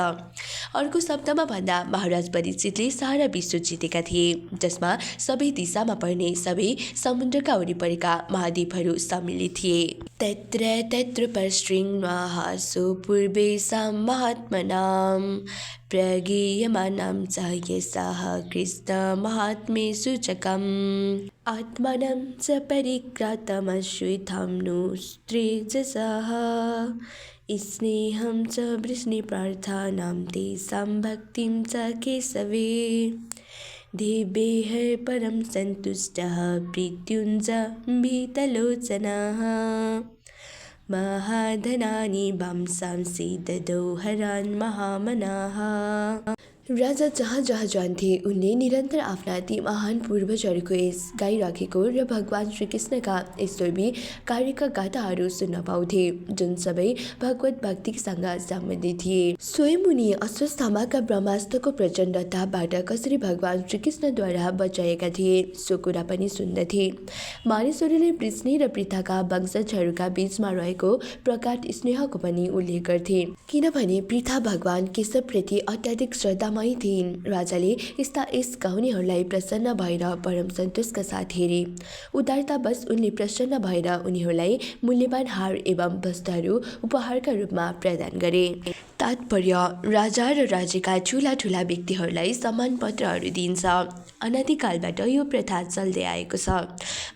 अर्को शब्दमा भन्दा महाराज परीक्षितले सारा विश्व जितेका थिए, जसमा सबै दिशामा पर्ने सबै समुद्रका वरिपरिका महाद्वीपहरू सम्मिलित थिए। तत्र पश्चिमासु पूर्वेशां महात्मनां प्रगीयमानं च यशः कृष्णमाहात्म्ये सूचकम् आत्मानं च परिक्रातमश्विथं नु स्त्रीजसः स्नेहं च वृष्णिप्रार्थनां तेषां भक्तिं च केशवे देवैः परं सन्तुष्टः मृत्युञ्जयभीतलोचनः महाधनानि वांसांसि ददौ हरान् महामनाः। राजा जहाँ जहाँ जान्थे उनले निरन्तर आफ्ना ती महान पूर्वजहरूको यस गाइराखेको र भगवान श्रीकृष्णका ईश्वरी कार्यका गाथाहरू सुन्न पाउँथे, जुन सबै भगवत भक्तिसँग सम्बन्धित थिए। स्वयं उनी अश्वत्थामाका ब्रह्मास्त्रको प्रचण्डताबाट कसरी भगवान श्रीकृष्णद्वारा बचाएका थिए सो कुरा पनि सुन्दथे। मानिसहरूले वृष्णि र पृथाका वंशजहरूका बीचमा रहेको प्रगाढ स्नेहको पनि उल्लेख गर्थे, किनभने पृथा भगवान केशवप्रति अत्याधिक श्रद्धा थिइन्। राजाले यस्ता यस गाउनेहरूलाई प्रसन्न भएर परम सन्तोषका साथ हेरे। उदारतावश उनले प्रसन्न भएर उनीहरूलाई मूल्यवान हार एवं वस्तुहरू उपहारका रूपमा प्रदान गरे। तात्पर्य, राजा र राज्यका ठुला ठुला व्यक्तिहरूलाई सम्मान पत्रहरू दिइन्छ। अनादिकालबाट यो प्रथा चल्दै आएको छ।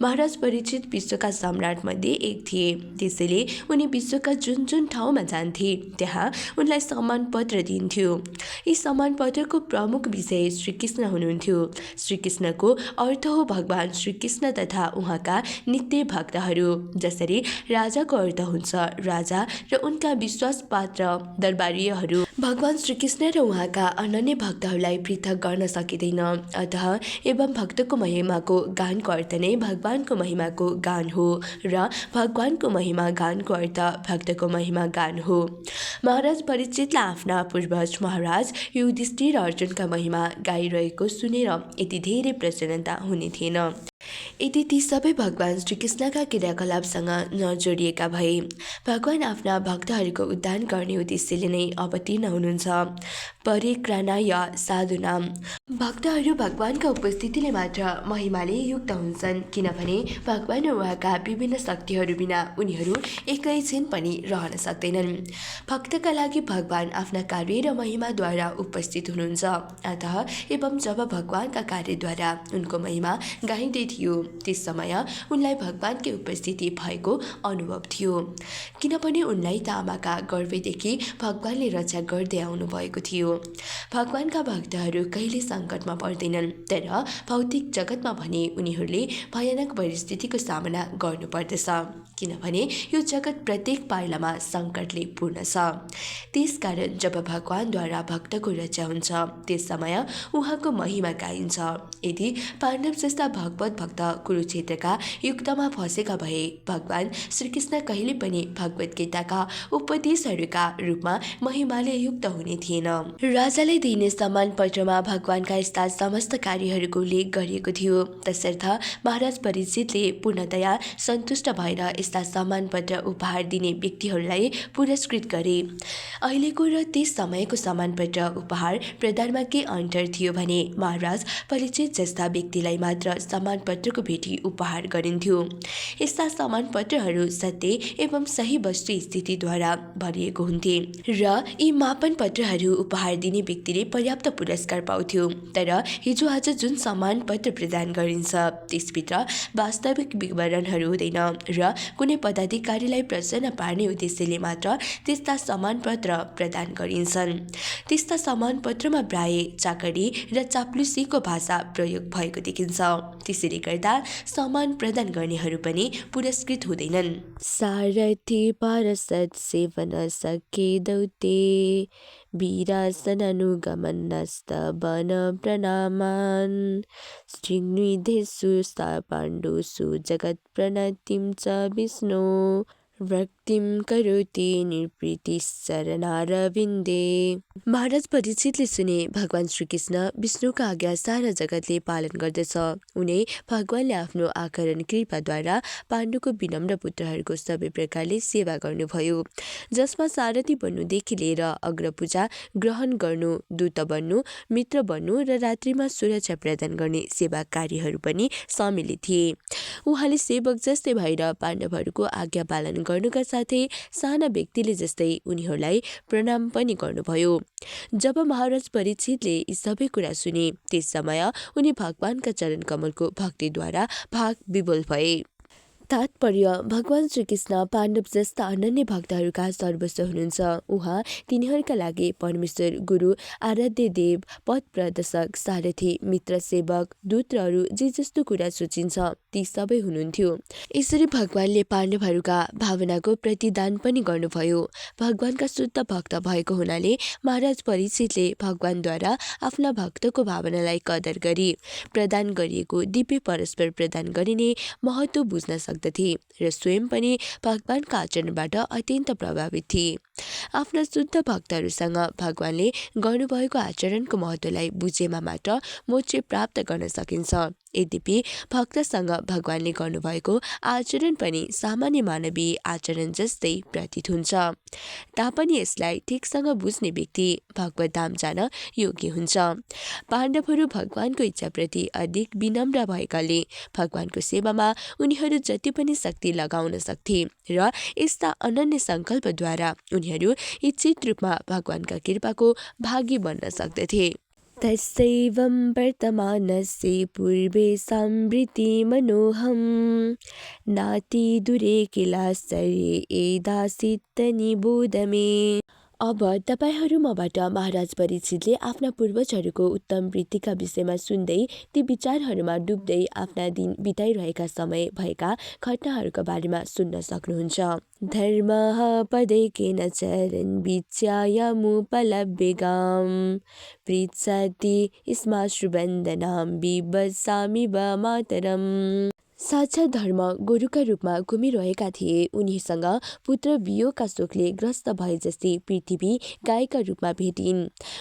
महाराज परीक्षित विश्वका सम्राट मध्ये एक थिए, त्यसैले उनी विश्वका जुन जुन ठाउँमा जान्थे त्यहाँ उनलाई सम्मान पत्र दिन्थ्यो। यी सम्मान पत्रको प्रमुख विषय श्रीकृष्ण हुनुहुन्थ्यो। श्रीकृष्णको अर्थ हो भगवान श्रीकृष्ण तथा उहाँका नित्य भक्तहरू। जसरी राजाको अर्थ हुन्छ राजा र उनका विश्वासपात्र दरबारीहरू। भगवान श्रीकृष्ण र उहाँका अनन्य भक्तहरूलाई पृथक गर्न सकिँदैन। अतः एवं भक्तको महिमाको गानको अर्थ नै भगवानको महिमाको गान हो र भगवानको महिमा गानको अर्थ भक्तको महिमा गान हो। महाराज परीक्षितले आफ्ना पूर्वज महाराज युधिष्ठिर र अर्जुनका महिमा गाइरहेको सुनेर यति धेरै प्रसन्नता हुने थिएन यदि ती सबै भगवान श्रीकृष्णका क्रियाकलापसँग नजोडिएका भए। भगवान आफ्ना भक्तहरूको उद्धार गर्ने उद्देश्यले नै अवतीर्ण हुनुहुन्छ। परिक्राणाय साधुनाम, भक्तहरू भगवानका उपस्थितिले मात्र महिमाले युक्त हुन्छन्, किनभने भगवान र उहाँका विभिन्न शक्तिहरू बिना उनीहरू एकैछिन पनि रहन सक्दैनन्। भक्तका लागि भगवान आफ्ना कार्य र महिमाद्वारा उपस्थित हुनुहुन्छ। अतः एवं जब भगवानका कार्यद्वारा उनको महिमा गाइँदै थियो। त्यस समय उनलाई भगवानकै उपस्थिति भएको अनुभव थियो, किनभने उनलाई त आमाका गर्भैदेखि भगवानले रक्षा गर्दै आउनुभएको थियो। भगवानका भक्तहरू कहिले सङ्कटमा पर्दैनन्, तर भौतिक जगतमा भने उनीहरूले भयानक परिस्थितिको सामना गर्नुपर्दछ, किनभने यो जगत प्रत्येक पाइलामा सङ्कटले पूर्ण छ। त्यसकारण जब भगवानद्वारा भक्तको रक्षा हुन्छ त्यस समय उहाँको महिमा गाइन्छ। यदि पाण्डव जस्ता भगवत भक्त कुरुक्षेत्रका युद्धमा फँसेका भए भगवान श्रीकृष्ण कहिले पनि भगवत गीताका उपदेशहरूका रूपमा महिमाले युक्त हुने थिएन। राजाले दिइने सम्मान पत्रमा भगवानका यस्ता समस्त कार्यहरूको उल्लेख गरिएको थियो। तसर्थ महाराज परीक्षितले पूर्णतया सन्तुष्ट भएर यस्ता सम्मान पत्र उपहार दिने व्यक्तिहरूलाई पुरस्कृत गरे। अहिलेको र त्यस समयको सम्मान पत्र उपहार प्रदानमा के अन्तर थियो भने महाराज परीक्षित जस्ता व्यक्तिलाई मात्र सम्मान पत्रको भेटी उपहार गरिन्थ्यो। यस्ता सम्मान पत्रहरू सत्य एवं सही वस्तु स्थितिद्वारा भरिएको हुन्थे र यी मापन पत्रहरू उपहार दिने व्यक्तिले पर्याप्त पुरस्कार पाउँथ्यो। तर हिजो आज जुन सम्मान पत्र प्रदान गरिन्छ त्यसभित्र वास्तविक विवरणहरू हुँदैन र कुनै पदाधिकारीलाई प्रसन्न पार्ने उद्देश्यले मात्र त्यस्ता सम्मान पत्र प्रदान गरिन्छन्। त्यस्ता सम्मान पत्रमा प्राय चाकरी र चाप्लुसीको भाषा प्रयोग भएको देखिन्छ। त्यसैले गर्दा सम्मान प्रदान गर्नेहरू पनि पुरस्कृत हुँदैनन्। सारथी पारसत सेवन सके दौते वीरासन अनुगमन नस्त वन प्रणामान श्रीनिधेषु पाण्डुषु जगत प्रणतिम च विष्णु व्यक्तिम करोति निर्प्रीति शरणारविन्दे। महाराज परीक्षितले सुने भगवान श्रीकृष्ण विष्णुका आज्ञा सारा जगतले पालन गर्दछ। उनी भगवानले आफ्नो आकरण कृपाद्वारा पाण्डुको विनम्र पुत्रहरूको सबै प्रकारले सेवा गर्नुभयो, जसमा सारथी बन्नुदेखि लिएर अग्रपूजा ग्रहण गर्नु, दूत बन्नु, मित्र बन्नु र रात्रिमा सुरक्षा प्रदान गर्ने सेवा कार्यहरू पनि सम्मिलित थिए। उहाँले सेवक जस्तै भएर पाण्डवहरूको आज्ञा पालन गर्नुका साथै साना व्यक्तिले जस्तै उनीहरूलाई प्रणाम पनि गर्नुभयो। जब महाराज परीक्षितले यी सबै कुरा सुने त्यस समय उनी भगवानका चरण कमलको भक्तिद्वारा भाग विभोल भए। तात्पर्य भगवान श्रीकृष्ण पाण्डव जस्ता अनन्य भक्तहरूका सर्वस्व हुनुहुन्छ। उहाँ तिनीहरूका लागि परमेश्वर, गुरु, आराध्य देव, पथ प्रदर्शक, सारथी, मित्र, सेवक, दूत र अरू जे जस्तो कुरा सोचिन्छ ती सबै हुनुहुन्थ्यो। यसरी भगवानले पाण्डवहरूका भावनाको प्रतिदान पनि गर्नुभयो। भगवानका शुद्ध भक्त भएको हुनाले महाराज परीक्षितले भगवानद्वारा आफ्ना भक्तको भावनालाई कदर गरी प्रदान गरिएको दिव्य परस्पर प्रदान गरिने महत्त्व बुझ्न सक्दथे र स्वयं पनि भगवानका आचरणबाट अत्यन्त प्रभावित थिए। आफ्ना शुद्ध भक्तहरूसँग भगवानले गर्नुभएको आचरणको महत्त्वलाई बुझेमा मात्र मोक्ष प्राप्त गर्न सकिन्छ। यद्यपि भक्तसँग भगवानले गर्नुभएको आचरण पनि सामान्य मानवीय आचरण जस्तै प्रतीत हुन्छ, तापनि यसलाई ठिकसँग बुझ्ने व्यक्ति भगवत धाम जान योग्य हुन्छ। पाण्डवहरू भगवानको इच्छाप्रति अधिक विनम्र भएकाले भगवानको सेवामा उनीहरू जति पनि शक्ति लगाउन सक्थे र यस्ता अनन्य सङ्कल्पद्वारा उनीहरू इच्छित रूपमा भगवानका कृपाको भागी बन्न सक्दथे। तस्यैवं वर्तमानस्य पूर्वे संवृत्ति मनोहम नाति दूरे किलाश्चर्ये एदासीत् निबोध मे। अब तपाईहरू मबाट महाराज परीक्षितले आफ्ना पूर्वजहरूको उत्तम वृत्तिका विषयमा सुन्दै ती विचारहरूमा डुब्दै आफ्ना दिन बिताइरहेका समय भएका घटनाहरूका बारेमा सुन्न सक्नुहुन्छ। धर्मः पदैकेन चरन् वीच्यायमुपलभ्यगां पृच्छति स्माश्रुवन्दनां बिभत्सामि वा मातरम्। साक्षात् धर्म गुरुका रूपमा घुमिरहेका थिए। उनीसँग पुत्र वियोगका शोकले ग्रस्त भए जस्तै पृथ्वी गायका रूपमा भेटिन्।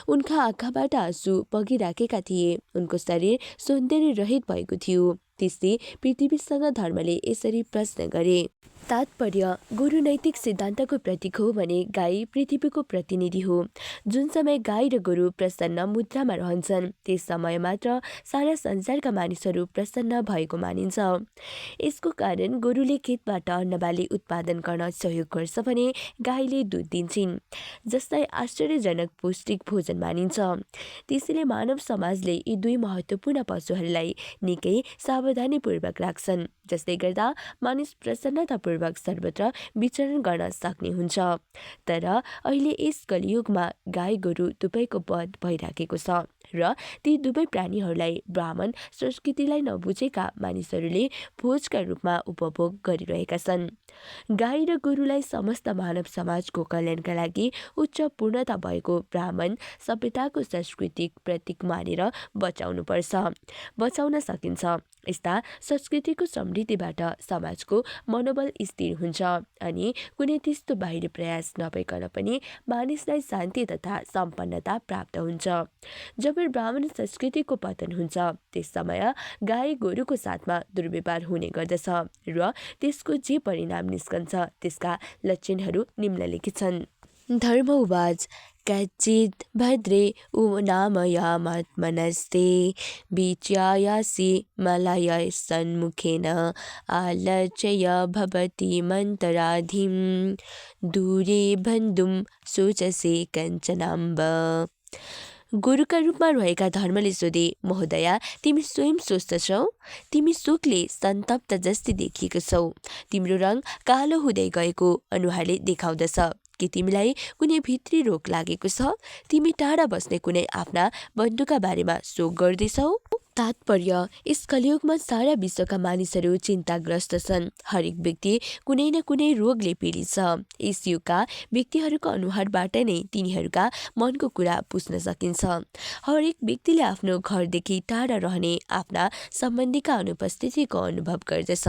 उनका आँखाबाट आँसु बगिराखेका थिए। उनको शरीर सौन्दर्य रहित भएको थियो। त्यसले पृथ्वीसँग धर्मले यसरी प्रश्न गरे, तात्पर्य गुरु नैतिक सिद्धान्तको प्रतीक हो भने गाई पृथ्वीको प्रतिनिधि हो। जुन समय गाई र गोरु प्रसन्न मुद्रामा रहन्छन् त्यस समय मात्र सारा संसारका मानिसहरू प्रसन्न भएको मानिन्छ। यसको कारण गोरुले खेतबाट अन्नबाली उत्पादन गर्न सहयोग गर्छ भने गाईले दुध दिन्छन्, जसलाई आश्चर्यजनक पौष्टिक भोजन मानिन्छ। त्यसैले मानव समाजले यी दुई महत्त्वपूर्ण पशुहरूलाई निकै सावधानीपूर्वक राख्छन्, जसले गर्दा मानिस प्रसन्नतापूर्वक सर्वत्र विचरण गर्न सक्ने हुन्छ। तर अहिले यस कलियुगमा गाई गोरु दुवैको वध भइराखेको छ र ती दुवै प्राणीहरूलाई ब्राह्मण संस्कृतिलाई नबुझेका मानिसहरूले भोजका रूपमा उपभोग गरिरहेका छन्। गाई र गोरुलाई समस्त मानव समाजको कल्याणका लागि उच्च पूर्णता भएको ब्राह्मण सभ्यताको सांस्कृतिक प्रतीक मानेर बचाउन सकिन्छ। यस्ता संस्कृतिको समृद्धिबाट समाजको मनोबल स्थिर हुन्छ अनि कुनै त्यस्तो बाहिरी प्रयास नभइकन पनि मानिसलाई शान्ति तथा सम्पन्नता प्राप्त हुन्छ। जब ब्राह्मण संस्कृतिको पतन हुन्छ त्यस समय गाई गोरुको साथमा दुर्व्यवहार हुने गर्दछ र त्यसको जे परिणाम निस्कन्छ त्यसका लक्षणहरू निम्नलिखित छन्। धर्म उवाच कच्चित् भद्रे नामयामात्मनस्ते विच्यायासि मलय सन्मुखेन आलच्य भवति मन्तराधिं दूरे बन्धुं सोचसे कञ्चनाम्ब। गुरुका रूपमा रहेका धर्मले सोधे, महोदया तिमी स्वयं स्वस्थ छौ? तिमी सुखले सन्तप्त जस्तै देखिएको छौ। तिम्रो रङ कालो हुँदै गएको अनुहारले देखाउँदछ। के तिमीलाई कुनै भित्री रोग लागेको छ? तिमी टाढा बस्ने कुनै आफ्ना बन्धुका बारेमा शोक गर्दैछौ? तात्पर्य यस कलियुगमा सारा विश्वका मानिसहरू चिन्ताग्रस्त छन्। हरेक व्यक्ति कुनै न कुनै रोगले पीडित छ। यस युगका व्यक्तिहरूको अनुहारबाट नै तिनीहरूका मनको कुरा बुझ्न सकिन्छ। हरेक व्यक्तिले आफ्नो घरदेखि टाढा रहने आफ्ना सम्बन्धीका अनुपस्थितिको अनुभव गर्दछ।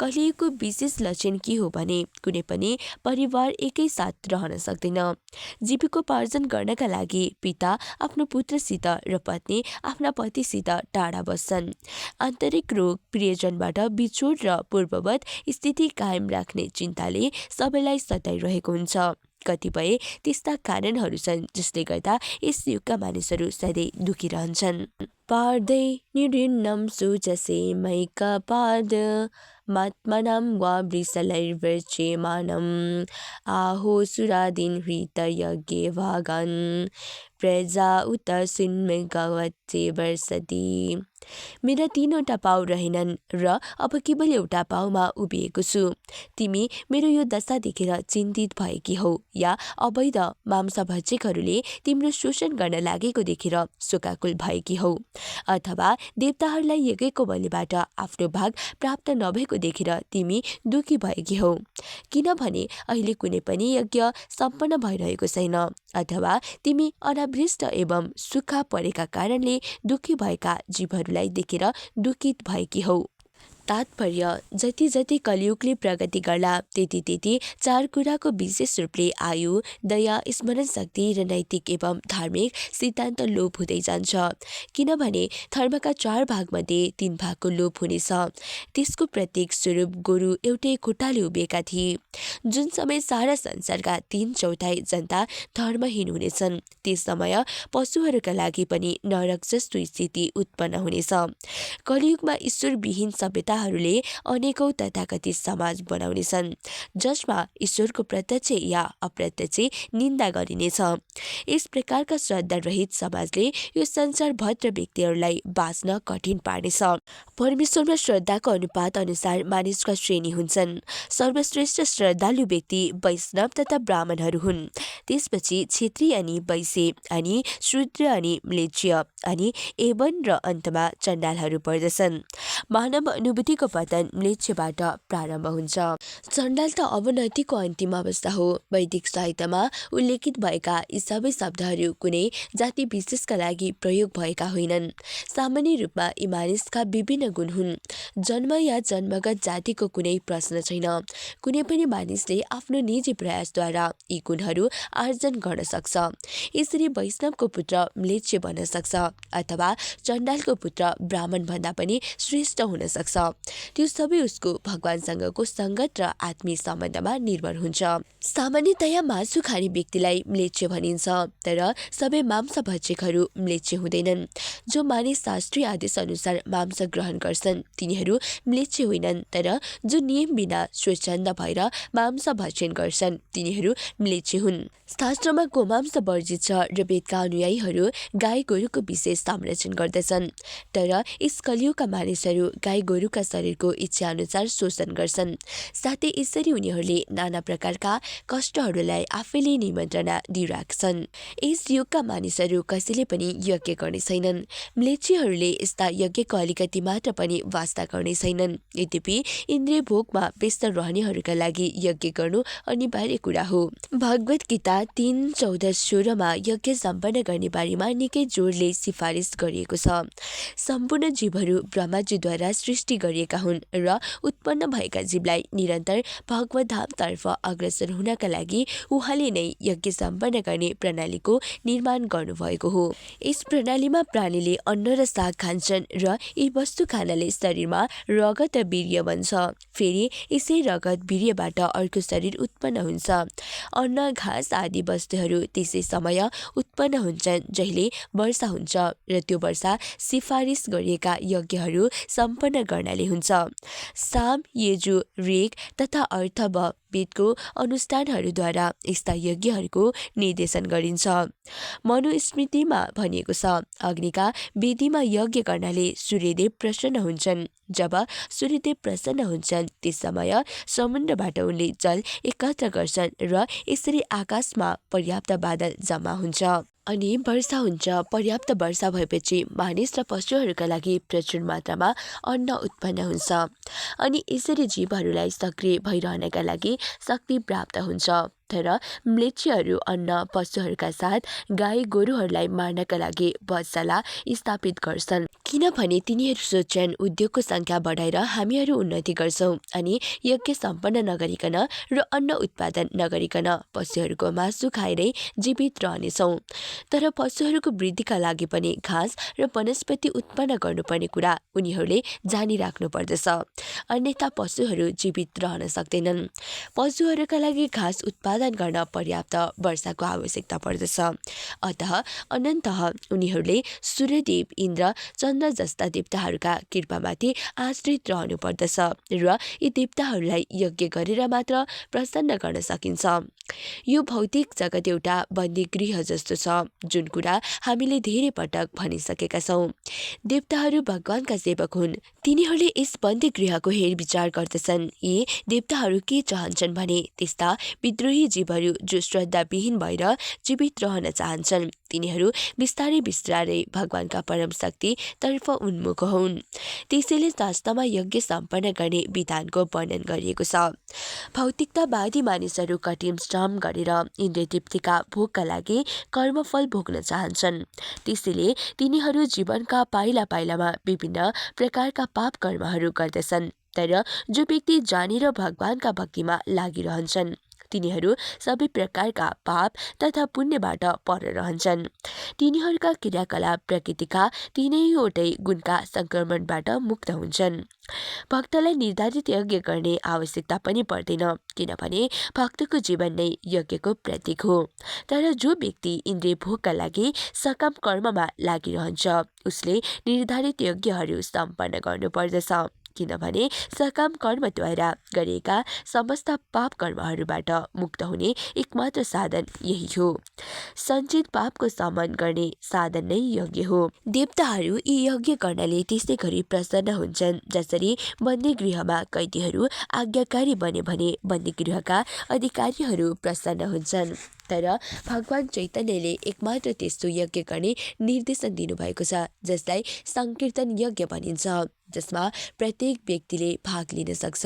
कलियुगको विशेष लक्षण के हो भने कुनै पनि परिवार एकै साथ रहन सक्दैन। जीविकोपार्जन गर्नका लागि पिता आफ्नो पुत्रसित र पत्नी आफ्ना पतिसित टाढा बस्छन्। आन्तरिक रोग, प्रियजनबाट बिछोड र पूर्ववत स्थिति कायम राख्ने चिन्ताले सबैलाई सताइरहेको हुन्छ। कतिपय त्यस्ता कारणहरू छन् जसले गर्दा यस युगका मानिसहरू सधैँ दुखी रहन्छन्। पार्दै निरीन्नं सोचसे मैकपाद मात्मनां वा वृषलैर्वर्च्यमानम् आहो सुरादीन् हृतयज्ञे भागान् प्रजा उत सिन्मृगवत्से वर्षति। मेरा तीनवटा पाउ रहेनन् र अब केवल एउटा पाउमा उभिएको छु। तिमी मेरो यो दशा देखेर चिन्तित भएकी हौ या अवैध मांसभक्षकहरूले तिम्रो शोषण गर्न लागेको देखेर शोकाकुल भएकी हौ, अथवा देवताहरूलाई यज्ञको बलिबाट आफ्नो भाग प्राप्त नभएको देखेर तिमी दुखी भएकी हौ। किनभने अहिले कुनै पनि यज्ञ सम्पन्न भइरहेको छैन, अथवा तिमी अनावृष्ट एवं सुक्खा परेका कारणले दुखी भएका जीवहरूलाई देखेर दुखित भएकी हौ। तात्पर्य जति जति कलियुगले प्रगति गर्ला त्यति त्यति चार कुराको विशेष रूपले आयु, दया, स्मरण शक्ति र नैतिक एवं धार्मिक सिद्धान्त लोप हुँदै जान्छ। किनभने धर्मका 4 भागमध्ये 3 भागको लोप हुनेछ। त्यसको प्रतीक स्वरूप गोरु एउटै खुट्टाले उभिएका थिए। जुन समय सारा संसारका 3/4 जनता धर्महीन हुनेछन् त्यस समय पशुहरूका लागि पनि नरक जस्तो स्थिति उत्पन्न हुनेछ। कलियुगमा ईश्वरविहीन सभ्यताहरूले अनेकौं तथाकथित समाज बनाउनेछन् जसमा ईश्वरको प्रत्यक्ष या अप्रत्यक्ष निन्दा गरिनेछ। यस प्रकारका श्रद्धा रहित समाजले यो संसार भद्र व्यक्तिहरूलाई बाँच्न कठिन पार्नेछ। परमेश्वरमा श्रद्धाको अनुपात अनुसार मानिसका श्रेणी हुन्छन्। सर्वश्रेष्ठ श्रद्धालु व्यक्ति वैष्णव तथा ब्राह्मणहरू हुन्। त्यसपछि क्षेत्री अनि वैश्य अनि शूद्र अनि म्लेच्छ्य अनि एवं र अन्तमा चण्डालहरू पर्दछन्। मानव अनुभूतिको पतन म्लेच्छबाट प्रारम्भ हुन्छ। चण्डाल त अवनतिको अन्तिम अवस्था हो। वैदिक साहित्यमा उल्लेखित भएका यी सबै शब्दहरू कुनै जाति विशेषका लागि प्रयोग भएका होइनन्। सामान्य रूपमा यी मानिसका विभिन्न गुण हुन्। जन्म या जन्मगत जातिको कुनै प्रश्न छैन। कुनै पनि मानिसले आफ्नो निजी प्रयासद्वारा यी गुणहरू आर्जन गर्न सक्छ। यसरी वैष्णवको पुत्र म्लेच्छ बन्न सक्छ अथवा चण्डालको पुत्र ब्राह्मण भन्दा पनि श्रेष्ठ हुन सक्छ। त्यो सबै उसको भगवानसँगको सङ्गत र आत्मीय सम्बन्धमा निर्भर हुन्छ। सामान्यतया मासु खाने व्यक्तिलाई म्लेच्छ भनिन्छ, तर सबै मांसभक्षकहरू म्लेच्छ हुँदैनन्। जो मानिस शास्त्रीय आदेश अनुसार मांस ग्रहण गर्छन् तिनीहरू म्लेच्छ होइनन्, तर जो नियम बिना स्वच्छन्द भएर मांस भक्षण गर्छन् तिनीहरू म्लेच्छ हुन्। शास्त्रमा गोमांस वर्जित छ र वेदका अनुयायीहरू गाई गोरुको विशेष संरक्षण गर्दछन्, तर यस कलियुगका मानिसहरू गाई गोरुका शरीरको इच्छा अनुसार शोषण गर्छन्। साथै यसरी उनीहरूले नाना प्रकारका कष्टहरूलाई आफैले निमन्त्रणा दिइराख्छन्। यस युगका मानिसहरू कसैले पनि यज्ञ गर्ने छैनन्। म्लेच्छीहरूले यस्ता यज्ञको अलिकति मात्र पनि वास्ता गर्ने छैनन्। यद्यपि इन्द्रिय भोगमा व्यस्त रहनेहरूका लागि यज्ञ गर्नु अनिवार्य कुरा हो। भगवत गीता 3:14-16 यज्ञ सम्पन्न गर्ने बारेमा निकै जोडले सिफारिस गरिएको छ। सम्पूर्ण जीवहरू ब्रह्माजीद्वारा सृष्टि गरिएका हुन् र उत्पन्न भएका जीवलाई निरन्तर भगवत धामतर्फ अग्रसर हुनका लागि उहाँले नै यज्ञ सम्पन्न गर्ने प्रणालीको निर्माण गर्नुभएको हो। यस प्रणालीमा प्राणीले अन्न र साग खान्छन् र यी वस्तु खानाले शरीरमा रगत र वीर्य बन्छ। फेरि यसै रगत वीर्यबाट अर्को शरीर उत्पन्न हुन्छ। अन्न, घाँस आदि वस्तुहरू त्यसै समय उत्पन्न हुन्छन् जहिले वर्षा हुन्छ र त्यो वर्षा सिफारिस गरिएका यज्ञहरू सम्पन्न गर्नाले हुन्छ। साम, यजु, ऋग तथा अर्थव वेदको अनुष्ठानहरूद्वारा यस्ता यज्ञहरूको निर्देशन गरिन्छ। मनुस्मृतिमा भनिएको छ, अग्निका वेदीमा यज्ञ गर्नाले सूर्यदेव प्रसन्न हुन्छन्। जब सूर्यदेव प्रसन्न हुन्छन् त्यस समय समुद्रबाट उनले जल एकत्र गर्छन् र यसरी आकाशमा पर्याप्त बादल जम्मा हुन्छ अनि वर्षा हुन्छ। पर्याप्त वर्षा भएपछि मानिस र पशुहरूका लागि प्रचुर मात्रामा अन्न उत्पन्न हुन्छ अनि यसरी जीवहरूलाई सक्रिय भइरहनका लागि शक्ति प्राप्त हुन्छ। तर म्लेच्छीहरू अन्न, पशुहरूका साथ गाई गोरुहरूलाई मार्नका लागि वधशाला स्थापित गर्छन्, किनभने तिनीहरू सोच्छन् उद्योगको सङ्ख्या बढाएर हामीहरू उन्नति गर्छौँ अनि यज्ञ सम्पन्न नगरिकन र अन्न उत्पादन नगरिकन पशुहरूको मासु खाएरै जीवित रहनेछौँ। तर पशुहरूको वृद्धिका लागि पनि घाँस र वनस्पति उत्पन्न गर्नुपर्ने कुरा उनीहरूले जानिराख्नु पर्दछ, अन्यथा पशुहरू जीवित रहन सक्दैनन्। पशुहरूका लागि घाँस उत्पादन गर्न पर्याप्त वर्षाको आवश्यकता पर्दछ। अतः अनन्तः उनीहरूले सूर्यदेव, इन्द्र, चन्द्र जस्ता देवताहरूका कृपामाथि आश्रित रहनु पर्दछ र यी देवताहरूलाई यज्ञ गरेर मात्र प्रसन्न गर्न सकिन्छ। यो भौतिक जगत एउटा बन्दी गृह जस्तो छ, जुन कुरा हामीले धेरै पटक भनिसकेका छौँ। देवताहरू भगवानका सेवक हुन्। तिनीहरूले यस बन्दी गृहको हेरविचार गर्दछन्। यी देवताहरू के चाहन्छन् भने त्यस्ता विद्रोही जीवहरू जो श्रद्धाविहीन भएर जीवित रहन चाहन्छन् तिनीहरू बिस्तारै बिस्तारै भगवानका परम शक्ति तर्फ उन्मुख हुन्। त्यसैले शास्त्रमा यज्ञ सम्पन्न गर्ने विधानको वर्णन गरिएको छ। भौतिकतावादी मानिसहरू कठिन श्रम गरेर इन्द्रिय तृप्तिका भोगका लागि कर्मफल भोग्न चाहन्छन्। त्यसैले तिनीहरू जीवनका पाइला पाइलामा विभिन्न प्रकारका पाप कर्महरू गर्दछन्। तर जो व्यक्ति जानेर भगवानका भक्तिमा लागिरहन्छन् तिनीहरू सबै प्रकारका पाप तथा पुण्यबाट पर रहन्छन्। तिनीहरूका क्रियाकलाप प्रकृतिका तीनैवटै गुणका सङ्क्रमणबाट मुक्त हुन्छन्। भक्तलाई निर्धारित यज्ञ गर्ने आवश्यकता पनि पर्दैन, किनभने भक्तको जीवन नै यज्ञको प्रतीक हो। तर जो व्यक्ति इन्द्रिय भोगका लागि सकाम कर्ममा लागिरहन्छ उसले निर्धारित यज्ञहरू सम्पन्न गर्नुपर्दछ, किनभने सकाम कर्मद्वारा गरिएका समस्त पाप कर्महरूबाट मुक्त हुने एकमात्र साधन यही हो। सञ्चित पापको शमन गर्ने साधन नै यज्ञ हो। देवताहरू यी यज्ञ गर्नाले त्यसै गरी प्रसन्न हुन्छन् जसरी बन्दी गृहमा कैदीहरू आज्ञाकारी बने भने बन्दी गृहका अधिकारीहरू प्रसन्न हुन्छन्। तर भगवान चैतन्यले एकमात्र त्यस्तो यज्ञ गर्ने निर्देशन दिनुभएको छ जसलाई सङ्कीर्तन यज्ञ भनिन्छ, जसमा प्रत्येक व्यक्तिले भाग लिन सक्छ।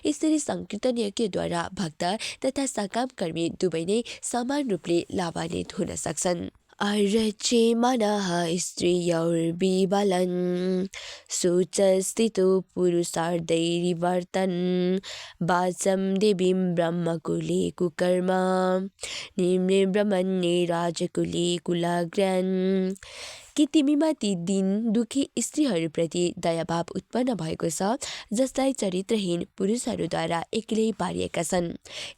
यसरी सङ्कीर्तन यज्ञद्वारा भक्त तथा सकाम कर्मी दुवै नै समान रूपले लाभान्वित हुन सक्छन्। अर्चे मनः स्त्रियौर्विबलं शुचस्थितो पुरुषार्धैर्विवर्तन् वाचं देवीं ब्रह्मकुले कुकर्म निम्ने ब्रह्मण्ये राजकुले कुलाग्र्यान्। के तिमीमा ती दिन दुखी स्त्रीहरूप्रति दयाभाव उत्पन्न भएको छ जसलाई चरित्रहीन पुरुषहरूद्वारा एक्लै पारिएका छन्?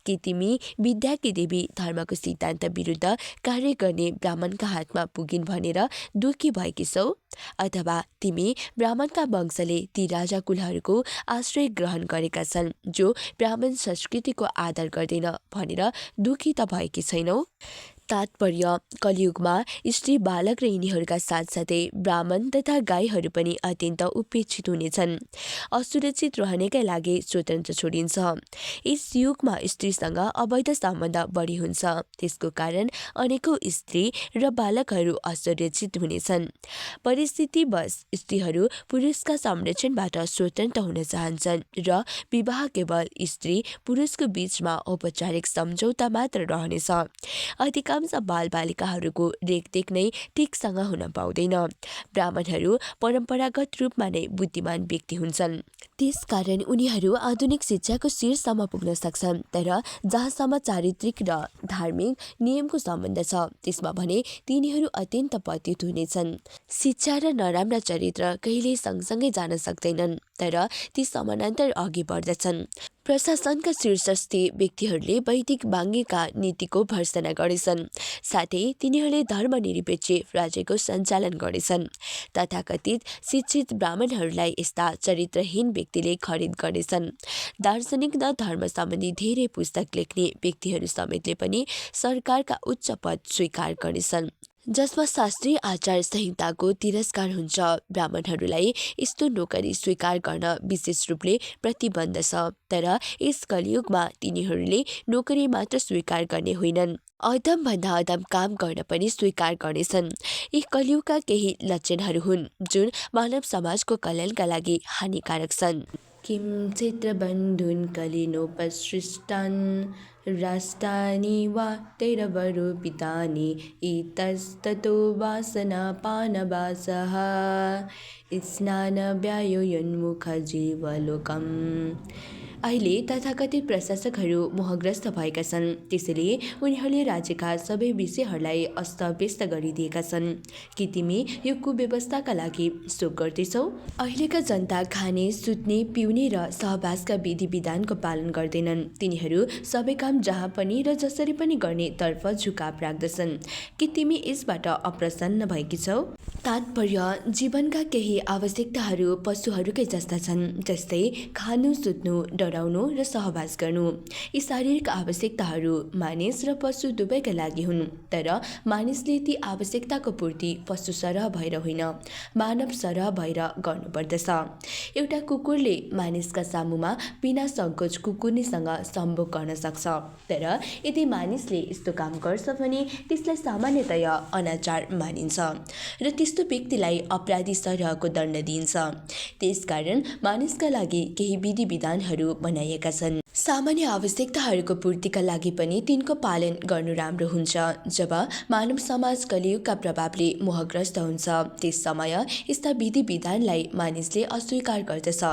के तिमी विद्याकी देवी धर्मको सिद्धान्त विरुद्ध कार्य गर्ने ब्राह्मणका हातमा पुगिन् भनेर दुखी भएकी छौ? अथवा तिमी ब्राह्मणका वंशले ती राजाकुलहरूको आश्रय ग्रहण गरेका छन् जो ब्राह्मण संस्कृतिको आदर गर्दैन भनेर दुखी त भएकी छैनौ? तात्पर्य, कलियुगमा स्त्री, बालक र यिनीहरूका साथसाथै ब्राह्मण तथा गाईहरू पनि अत्यन्त उपेक्षित हुनेछन्। असुरक्षित रहनेकै लागि स्वतन्त्र छोडिन्छ। यस युगमा स्त्रीसँग अवैध सम्बन्ध बढी हुन्छ। त्यसको कारण अनेकौं स्त्री र बालकहरू असुरक्षित हुनेछन्। परिस्थितिवश स्त्रीहरू पुरुषका संरक्षणबाट स्वतन्त्र हुन चाहन्छन् र विवाह केवल स्त्री पुरुषको बीचमा औपचारिक सम्झौता मात्र रहनेछ। अधिकांश बालबालिकाहरूको रेखदेख नै ठिकसँग हुन पाउँदैन। ब्राह्मणहरू परम्परागत रूपमा नै बुद्धिमान व्यक्ति हुन्छन्। त्यसकारण उनीहरू आधुनिक शिक्षाको शीर्षमा पुग्न सक्छन्। तर जहाँसम्म चारित्रिक र धार्मिक नियमको सम्बन्ध छ त्यसमा भने तिनीहरू अत्यन्त पतित हुनेछन्। शिक्षा र नराम्रा चरित्र कहिल्यै सँगसँगै जान सक्दैनन्, तर ती समानान्तर अघि बढ्दछन्। प्रशासनका शीर्षस्थ व्यक्तिहरूले वैदिक वाङ्मयका नीतिको भर्त्सना गरेछन्। साथै तिनीहरूले धर्मनिरपेक्ष राज्यको सञ्चालन गरेछन्। तथाकथित शिक्षित ब्राह्मणहरूलाई यस्ता चरित्रहीन व्यक्तिले खरिद गरेछन्। दार्शनिक र धर्म सम्बन्धी धेरै पुस्तक लेख्ने व्यक्तिहरू समेतले पनि सरकारका उच्च पद स्वीकार गरेछन् जसमा शास्त्रीय आचार संहिताको तिरस्कार हुन्छ। ब्राह्मणहरूलाई यस्तो नोकरी स्वीकार गर्न विशेष रूपले प्रतिबन्ध छ। तर यस कलियुगमा तिनीहरूले नोकरी मात्र स्वीकार गर्ने होइनन्, अधमभन्दा अधम काम गर्न पनि स्वीकार गर्नेछन्। यी कलियुगका केही लक्षणहरू हुन् जुन मानव समाजको कल्याणका लागि हानिकारक छन्। किम क्षेत्रबन्धुन कलिनोपसृष्टान् राष्ट्राणि वा तैरवरूपितानि इतस्ततो वासनापानवासः स्नानव्यायोन्मुखजीवलोकम्। अहिले तथाकथित प्रशासकहरू मोहग्रस्त भएका छन्, त्यसैले उनीहरूले राज्यका सबै विषयहरूलाई अस्तव्यस्त गरिदिएका छन्। के तिमी यो कुव्यवस्थाका लागि शोक गर्दैछौ? अहिलेका जनता खाने, सुत्ने, पिउने र सहवासका विधि विधानको पालन गर्दैनन्। तिनीहरू सबै काम जहाँ पनि र जसरी पनि गर्ने तर्फ झुकाव राख्दछन्। के तिमी यसबाट अप्रसन्न भएकी छौ? तात्पर्य, जीवनका केही आवश्यकताहरू पशुहरूकै जस्ता छन्, जस्तै खानु, सुत्नु, डराउनु र सहवास गर्नु। यी शारीरिक आवश्यकताहरू मानिस र पशु दुवैका लागि हुन्, तर मानिसले ती आवश्यकताको पूर्ति पशु सरह भएर होइन, मानव सरह भएर गर्नुपर्दछ। एउटा कुकुरले मानिसका सामुमा बिना सङ्कोच कुकुर्नीसँग सम्भोग गर्न सक्छ, तर यदि मानिसले यस्तो काम गर्छ भने त्यसलाई सामान्यतया अनाचार मानिन्छ र त्यस्तो व्यक्तिलाई अपराधी सरहको दण्ड दिइन्छ। त्यसकारण मानिसका लागि केही विधि विधानहरू बनाइएका छन्। सामान्य आवश्यकताहरूको पूर्तिका लागि पनि तिनको पालन गर्नु राम्रो हुन्छ। जब मानव समाज कलियुगका प्रभावले मोहग्रस्त हुन्छ त्यस समय यस्ता विधि विधानलाई मानिसले अस्वीकार गर्दछ।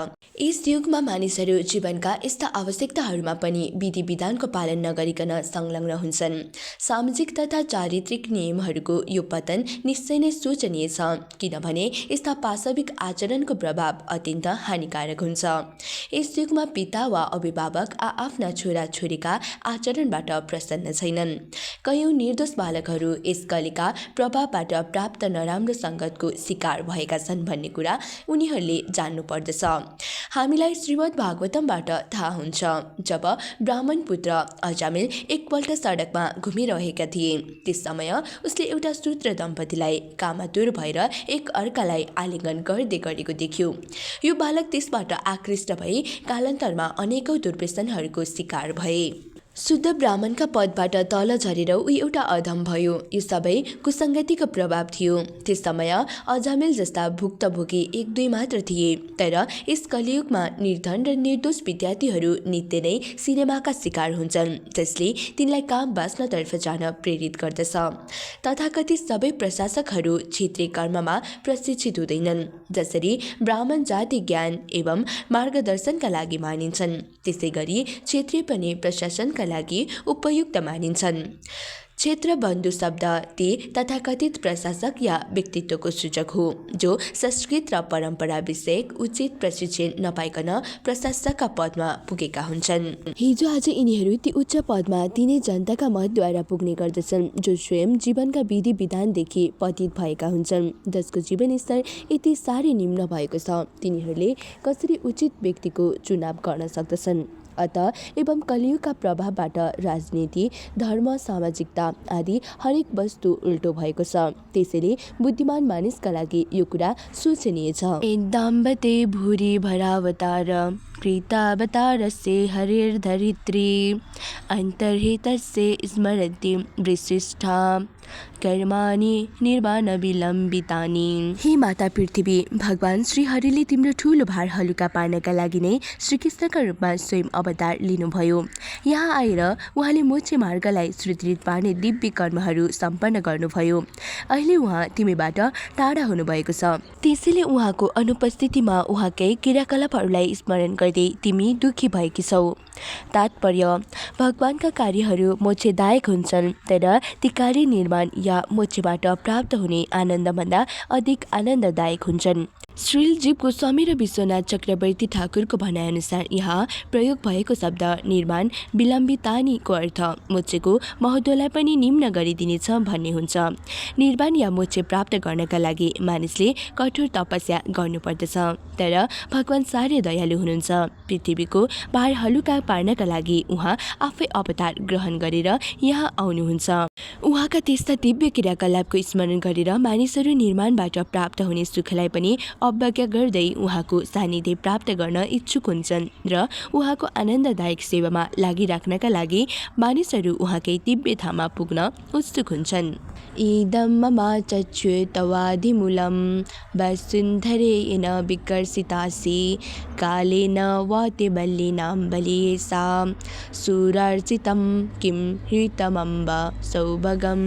यस युगमा मानिसहरू जीवनका यस्ता आवश्यकताहरूमा पनि विधि विधानको पालन नगरिकन संलग्न हुन्छन्। सामाजिक तथा चारित्रिक नियमहरूको यो पतन निश्चय नै सोचनीय छ, किनभने यस्ता पाशविक आचरणको प्रभाव अत्यन्त हानिकारक हुन्छ। यस युगमा पिता वा अभिभावक आफ्ना छोरा छोरीका आचरणबाट प्रसन्न छैनन्। कयौं निर्दोष बालकहरू यस कलिका प्रभावबाट प्राप्त नराम्रो सङ्गतको शिकार भएका छन् भन्ने कुरा उनीहरूले जान्नु पर्दछ। हामीलाई श्रीमद् भागवतमबाट थाहा हुन्छ, जब ब्राह्मण पुत्र अजामिल एकपल्ट सडकमा घुमिरहेका थिए त्यस समय उसले एउटा शूद्र दम्पतिलाई कामातुर भएर एक अर्कालाई आलिङ्गन गर्दै गरेको देख्यो। यो बालक त्यसबाट आकृष्ट भई कालान्तरमा अनेकौं दुर्व्यसनहरूको शिकार भए। शुद्ध ब्राह्मणका पदबाट तल झरेर ऊ एउटा अधम भयो। यो सबै कुसङ्गतिको प्रभाव थियो। त्यस समय अजामिल जस्ता भुक्तभोगी एक दुई मात्र थिए, तर यस कलियुगमा निर्धन र निर्दोष विद्यार्थीहरू नित्य नै सिनेमाका शिकार हुन्छन्, जसले तिनलाई काम वासनातर्फ जान प्रेरित गर्दछ। तथाकथित सबै प्रशासकहरू क्षेत्रीय कर्ममा प्रशिक्षित हुँदैनन्। जसरी ब्राह्मण जाति ज्ञान एवं मार्गदर्शनका लागि मानिन्छन्, त्यसै गरी क्षेत्रीय पनि प्रशासनका लागि उपयुक्त मानिन्छन्। क्षेत्र बन्धु शब्द ती तथाकथित प्रशासक या व्यक्तित्वको सूचक हो जो संस्कृत र परम्परा विषयक उचित प्रशिक्षण नपाइकन प्रशासकका पदमा पुगेका हुन्छन्। हिजो आज यिनीहरू ती उच्च पदमा तिनै जनताका मतद्वारा पुग्ने गर्दछन् जो स्वयं जीवनका विधि विधानदेखि पतित भएका हुन्छन्, जसको जीवनस्तर यति साह्रै निम्न भएको छ तिनीहरूले कसरी उचित व्यक्तिको चुनाव गर्न सक्दछन्। अतः एवं कलियुगका प्रभावबाट राजनीति, धर्म, सामाजिकता आदि हरेक वस्तु उल्टो भएको छ। त्यसैले बुद्धिमान मानिसका लागि यो कुरा सोचनीय छ। दाम्बते भूरि भरावतार कृतावतारस्य हरिर्धरित्री अन्तर्हितस्य स्मरति विशिष्टा कर्माणि निर्वाण विलम्बितानि। हे माता पृथ्वी, भगवान श्री हरिले तिम्रो ठूलो भार हलुका पार्नका लागि नै श्रीकृष्णका रूपमा स्वयं अवतार लिनुभयो। यहाँ आएर उहाँले मोक्ष मार्गलाई सुदृढ पार्ने दिव्य कर्महरू सम्पन्न गर्नुभयो। अहिले उहाँ तिमीबाट टाढा हुनुभएको छ, त्यसैले उहाँको अनुपस्थितिमा उहाँकै क्रियाकलापहरूलाई स्मरण गर्दै तिमी दुखी भएकी छौ। तात्पर्य, भगवानका कार्यहरू मोक्षदायक हुन्छन्, तर ती कार्य निर्माण या मोक्षबाट प्राप्त हुने आनन्दभन्दा अधिक आनन्ददायक हुन्छन्। श्रील जीव गोस्वामी र विश्वनाथ चक्रवर्ती ठाकुरको भनाइअनुसार यहाँ प्रयोग भएको शब्द निर्माण विलम्बितानीको अर्थ मोक्षको महत्त्वलाई पनि निम्न गरिदिनेछ भन्ने हुन्छ। निर्वाण या मोक्ष प्राप्त गर्नका लागि मानिसले कठोर तपस्या गर्नुपर्दछ, तर भगवान साह्रै दयालु हुनुहुन्छ। पृथ्वीको भार हलुका पार्नका लागि उहाँ आफै अवतार ग्रहण गरेर यहाँ आउनुहुन्छ। उहाँका त्यस्ता दिव्य क्रियाकलापको स्मरण गरेर मानिसहरू निर्माणबाट प्राप्त हुने सुखलाई पनि अवज्ञा गर्दै उहाँको सान्निध्य प्राप्त गर्न इच्छुक हुन्छन् र उहाँको आनन्ददायक सेवामा लागिराख्नका लागि मानिसहरू उहाँकै दिव्य धाममा पुग्न उत्सुक हुन्छन्। इदं ममाचच्युतवादिमूलं वसुन्धरेण विकर्षितासि कालेन वाते बलिनां बलिसा सुरार्चितं किं हृतमम्ब सौभगम।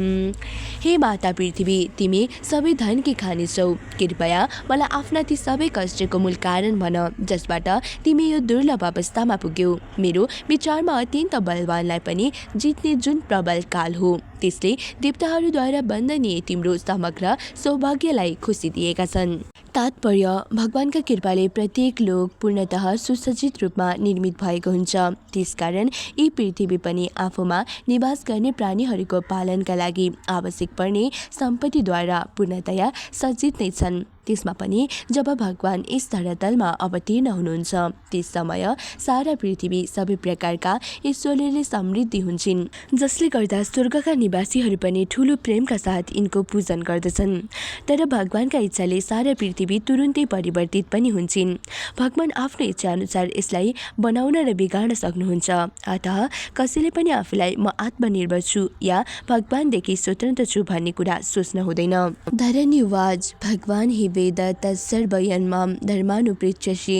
हे माता पृथ्वी, तिमी सबै धनकी खानी छौ। कृपया मलाई आफ्ना ती सबै कष्टको मूल कारण भन जसबाट तिमी यो दुर्लभ अवस्थामा पुग्यौ। मेरो विचारमा अत्यन्त बलवानलाई पनि जित्ने जुन प्रबल काल हो, त्यसले देवताहरूद्वारा वन्दनीय तिम्रो समग्र सौभाग्यलाई खुसी दिएका छन्। तात्पर्य, भगवानका कृपाले प्रत्येक लोक पूर्णतः सुसज्जित रूपमा निर्मित भएको हुन्छ। त्यसकारण यी पृथ्वी पनि आफूमा निवास गर्ने प्राणीहरूको पालनका लागि आवश्यक पर्ने सम्पत्तिद्वारा पूर्णतया सज्जित नै छन्। त्यसमा पनि जब भगवान यस धरातलमा अवतीर्ण हुनुहुन्छ त्यस समय सारा पृथ्वी सबै प्रकारका ईश्वरले समृद्धि हुन्छन्, जसले गर्दा स्वर्गका निवासीहरू पनि ठूलो प्रेमका साथ यिनको पूजन गर्दछन्। तर भगवानका इच्छाले सारा पृथ्वी तुरुन्तै परिवर्तित पनि हुन्छन्। भगवान आफ्नो इच्छा अनुसार यसलाई बनाउन र बिगार्न सक्नुहुन्छ। अतः कसैले पनि आफूलाई म आत्मनिर्भर छु या भगवानदेखि स्वतन्त्र छु भन्ने कुरा सोच्न हुँदैन। धरण्युवाच भगवान हि वेद तत्सर्वयन्मां धर्मानुपृच्छसि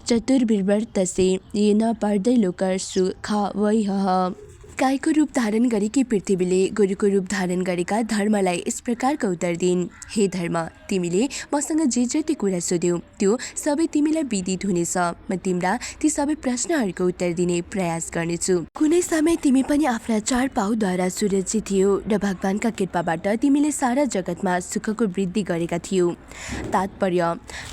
चतुर्विवर्तसे येन पार्दैलोकर्षु खावैहः। गाईको रूप धारण गरेकी पृथ्वीले गोरुको रूप धारण गरेका धर्मलाई यस प्रकारको उत्तर दिइन्। हे धर्म, तिमीले मसँग जे जति कुरा सोध्यौ त्यो सबै तिमीलाई विदित हुनेछ। म तिम्रा ती सबै प्रश्नहरूको उत्तर दिने प्रयास गर्नेछु। कुनै समय तिमी पनि आफ्ना चार पाउद्वारा सुरक्षित थियौ र भगवानका कृपाबाट तिमीले सारा जगतमा सुखको वृद्धि गरेका थियौ। तात्पर्य,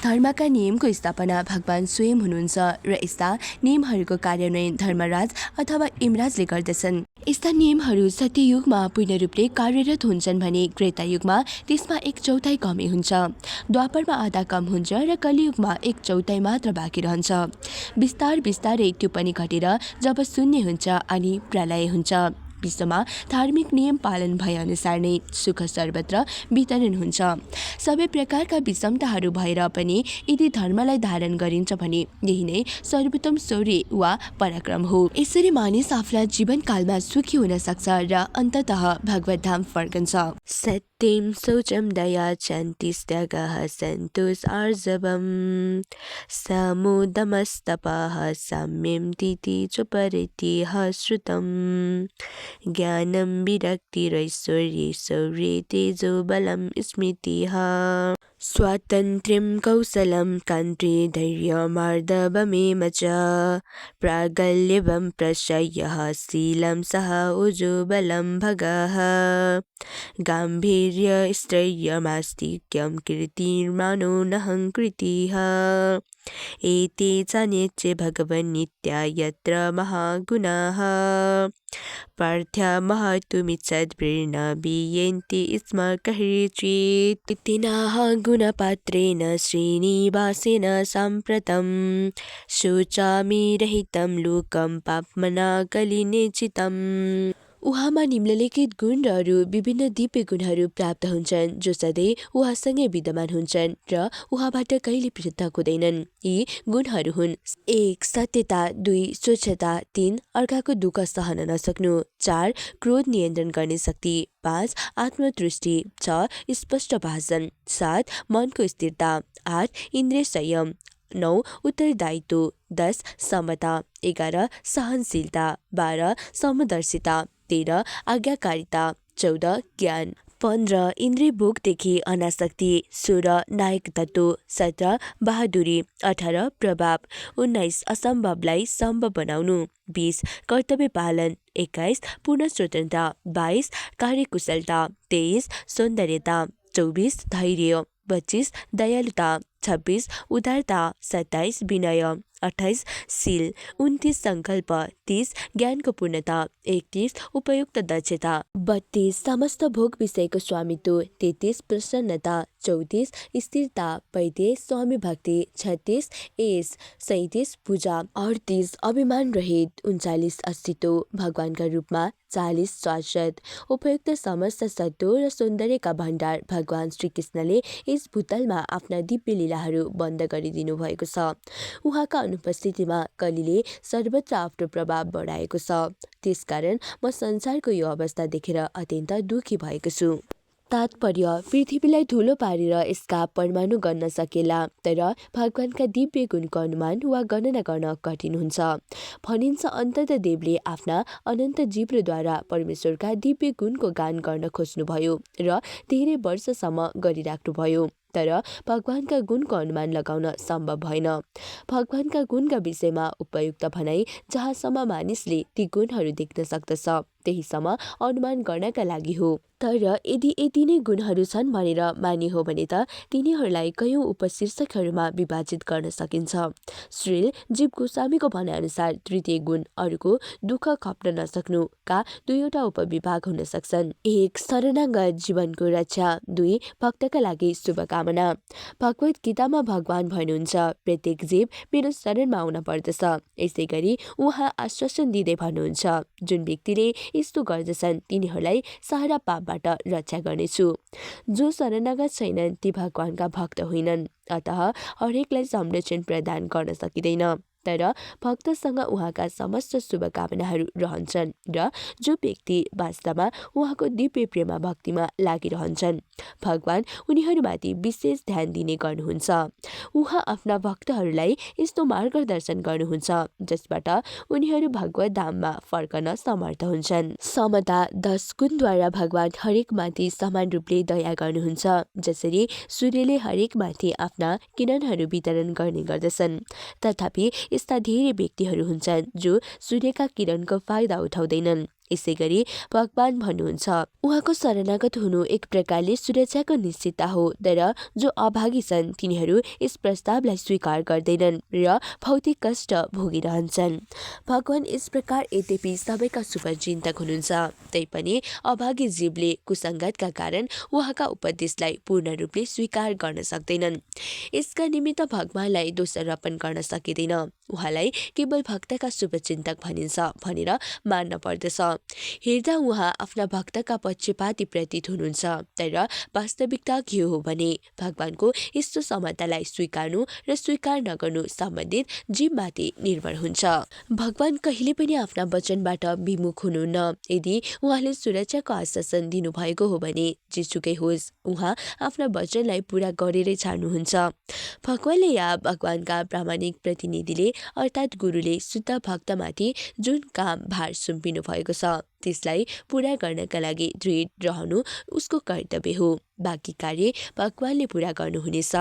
धर्मका नियमको स्थापना भगवान स्वयं हुनुहुन्छ र यस्ता नियमहरूको कार्यान्वयन धर्मराज अथवा यमराजले गर्दछन्। यस्ता नियमहरू सत्ययुगमा पूर्ण रूपले कार्यरत हुन्छन् भने त्रेता युगमा त्यसमा 1/4 कमी हुन्छ, द्वापरमा आधा कम हुन्छ र कलियुगमा 1/4 मात्र बाँकी रहन्छ। बिस्तारै त्यो पनि घटेर जब शून्य हुन्छ अनि प्रलय हुन्छ। विश्वमा धार्मिक नियम पालन भए अनुसार नै सुख सर्वत्र वितरण हुन्छ। सबै प्रकारका विषमताहरू भएर पनि यदि धर्मलाई धारण गरिन्छ भने यही नै सर्वोत्तम शौर्य वा पराक्रम हो। यसरी मानिस आफ्ना जीवनकालमा सुखी हुन सक्छ र अन्ततः भगवत धाम फर्कन्छ। भक्तिं शौचं दया शान्तिस्त्यागः सन्तोषार्जवं समोदमस्तपः साम्यं तिथिचोपरतिः श्रुतं ज्ञानं विरक्तिरैश्वर्ये शौर्ये तेजो बलं स्मृतिः स्वातन्त्र्यं कौशलं कान्ति धैर्यमार्दवमेव च प्रागल्यं प्रशयः शीलं सह उजोबलं भगः गाम्भीर्यस्थैर्यमास्तिक्यं कीर्तिर्मानो नहङ्कृतिः एते च नित्ये भगवन्नित्या यत्र महागुणाः पार्थ्यमहतुमिच्छद्भिर्न बीयन्ति स्म कहिचित् तिनाः गुणपात्रेण श्रीनिवासेन साम्प्रतं शोचामि रहितं लोकं पापमना कलिनेचितम् उहाँमा निम्नलिखित गुण र अरू विभिन्न दिव्य गुणहरू प्राप्त हुन्छन् जो सधैँ उहाँसँगै विद्यमान हुन्छन् र उहाँबाट कहिले पृथक हुँदैनन्। यी गुणहरू हुन् 1. सत्यता 2. स्वच्छता 3. अर्काको दुःख सहन नसक्नु 4. क्रोध नियन्त्रण गर्ने शक्ति 5. आत्मतृष्टि 6. स्पष्ट भाषण 7. मनको स्थिरता 8. इन्द्रिय संयम 9. उत्तरदायित्व 10. समता 11. सहनशीलता 12. समदर्शिता 13. आज्ञाकारिता 14. ज्ञान 15. इन्द्रिय भोगदेखि अनासक्ति 16. नायक तत्व 17. बहादुरी 18. प्रभाव 19. असम्भवलाई सम्भव बनाउनु 20. कर्तव्य पालन 21. पूर्ण स्वतन्त्रता 22. कार्यकुशलता 23. सौन्दर्यता 24. धैर्य 25. दयालुता 26. उदारता 27. विनय 28. शील 29. सङ्कल्प 30. ज्ञानको पूर्णता 31. उपयुक्त दक्षता 32. समस्त भोग विषयको स्वामित्व 33. प्रसन्नता 34. स्थिरता 35. स्वामी भक्ति 36. एस 37. पूजा 38. अभिमान रहित 39. अस्तित्व भगवानका रूपमा 40. शाश्वत उपयुक्त समस्त सत्व र सौन्दर्यका भण्डार भगवान श्रीकृष्णले यस भूतलमा आफ्ना दिव्य लीलाहरू बन्द गरिदिनु भएको छ। उहाँका अनुपस्थितिमा कलिले सर्वत्र आफ्नो प्रभाव बढाएको छ। त्यसकारण म संसारको यो अवस्था देखेर अत्यन्त दुखी भएको छु। तात्पर्य पृथ्वीलाई धुलो पारेर यसका परमाणु गन्न सकेला, तर भगवानका दिव्य गुणको अनुमान वा गणना गर्न कठिन हुन्छ। भनिन्छ अन्ततः देवले आफ्ना अनन्त जीवद्वारा परमेश्वरका दिव्य गुणको गान गर्न खोज्नुभयो र धेरै वर्षसम्म गरिराख्नुभयो, तर भगवानका गुणको अनुमान लगाउन सम्भव भएन। भगवानका गुणका विषयमा उपयुक्त भनाइ जहाँसम्म मानिसले ती गुणहरू देख्न सक्दछ त्यहीसम्म अनुमान गर्नका लागि हो। तर यदि नै गुणहरू छन् भनेर माने हो भने त तिनीहरूलाई कयौं उपशीर्षकहरूमा विभाजित गर्न सकिन्छ। श्रील जीव गोस्वामीको भनाइअनुसार तृतीय गुण अरूको दुःख खप्न नसक्नुका दुईवटा उपविभाग हुन सक्छन्। 1. शरणागत जीवनको रक्षा 2. भक्तका लागि शुभकामना। भगवत गीतामा भगवान भन्नुहुन्छ प्रत्येक जीव मेरो शरणमा आउन पर्दछ। यसै गरी उहाँ आश्वासन दिँदै भन्नुहुन्छ जुन व्यक्तिले यस्तो गर्दछन् तिनीहरूलाई सारा पापबाट रक्षा गर्नेछु। जो शरणागत छैनन् ती भगवानका भक्त होइनन्, अतः हरेकलाई संरक्षण प्रदान गर्न सकिँदैन, तर भक्तसँग उहाँका समस्त शुभकामनाहरू रहन्छन् र जो व्यक्ति वास्तवमा उहाँको दिव्य प्रेम भक्तिमा लागिरहन्छन् भगवान उनीहरूमाथि विशेष ध्यान दिने गर्नुहुन्छ। उहाँ आफ्ना भक्तहरूलाई यस्तो मार्गदर्शन गर्नुहुन्छ जसबाट उनीहरू भगवत धाममा फर्कन समर्थ हुन्छन्। समता 10 गुणद्वारा भगवान हरेकमाथि समान रूपले दया गर्नुहुन्छ। जसरी सूर्यले हरेकमाथि आफ्ना किरणहरू वितरण गर्ने गर्दछन्, तथापि यस्ता धेरै व्यक्तिहरू हुन्छन् जो सूर्यका किरणको फाइदा उठाउँदैनन्। यसै गरी भगवान भन्नुहुन्छ उहाँको शरणागत हुनु एक प्रकारले सुरक्षाको निश्चितता हो, तर जो अभागी छन् तिनीहरू यस प्रस्तावलाई स्वीकार गर्दैनन् र भौतिक कष्ट भोगिरहन्छन्। भगवान यस प्रकार यद्यपि सबैका शुभचिन्तक हुनुहुन्छ, तैपनि अभागी जीवले कुसङ्गतका कारण उहाँका उपदेशलाई पूर्ण रूपले स्वीकार गर्न सक्दैनन्। यसका निमित्त भगवानलाई दोषारोपण गर्न सकिँदैन। उहाँलाई केवल भक्तका शुभचिन्तक भनिन्छ भनेर मान्न पर्दछ। हेर्दा उहाँ आफ्ना भक्तका पक्षपाती प्रतीत हुनुहुन्छ, तर वास्तविकता के हो भने भगवानको यस्तो समतालाई स्वीकार्नु र स्वीकार नगर्नु सम्बन्धित जीवमाथि निर्भर हुन्छ। भगवान कहिले पनि आफ्ना वचनबाट विमुख हुनुहुन्न। यदि उहाँले सुरक्षाको आश्वासन दिनुभएको हो भने जेसुकै होस् उहाँ आफ्ना वचनलाई पूरा गरेरै छाड्नुहुन्छ। भगवानले या भगवानका प्रामाणिक प्रतिनिधिले अर्थात् गुरुले शुद्ध भक्तमाथि जुन काम भार सुम्पिनु भएको छ त्यसलाई पूरा गर्नका लागि दृढ रहनु उसको कर्तव्य हो। बाँकी कार्य भगवानले पूरा गर्नुहुनेछ।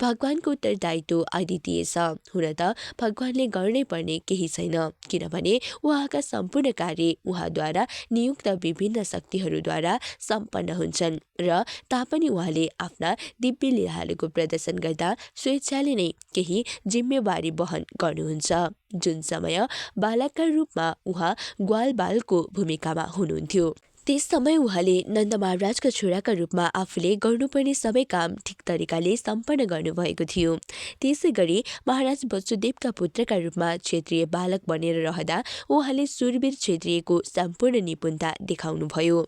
भगवानको उत्तरदायित्व अद्वितीय छ। हुन त भगवानले गर्नै पर्ने केही छैन, किनभने उहाँका सम्पूर्ण कार्य उहाँद्वारा नियुक्त विभिन्न शक्तिहरूद्वारा सम्पन्न हुन्छन् र तापनि उहाँले आफ्ना दिव्य लीलाहरूको प्रदर्शन गर्दा स्वेच्छाले नै केही जिम्मेवारी वहन गर्नुहुन्छ। जुन समय बालकका रूपमा उहाँ ग्वालबालको भूमिकामा हुनुहुन्थ्यो त्यस समय उहाँले नन्द महाराजका छोराका रूपमा आफूले गर्नुपर्ने सबै काम ठिक तरिकाले सम्पन्न गर्नुभएको थियो। त्यसै गरी महाराज वसुदेवका पुत्रका रूपमा क्षेत्रीय बालक बनेर रहँदा उहाँले सुरवीर क्षेत्रीयको सम्पूर्ण निपुणता देखाउनुभयो।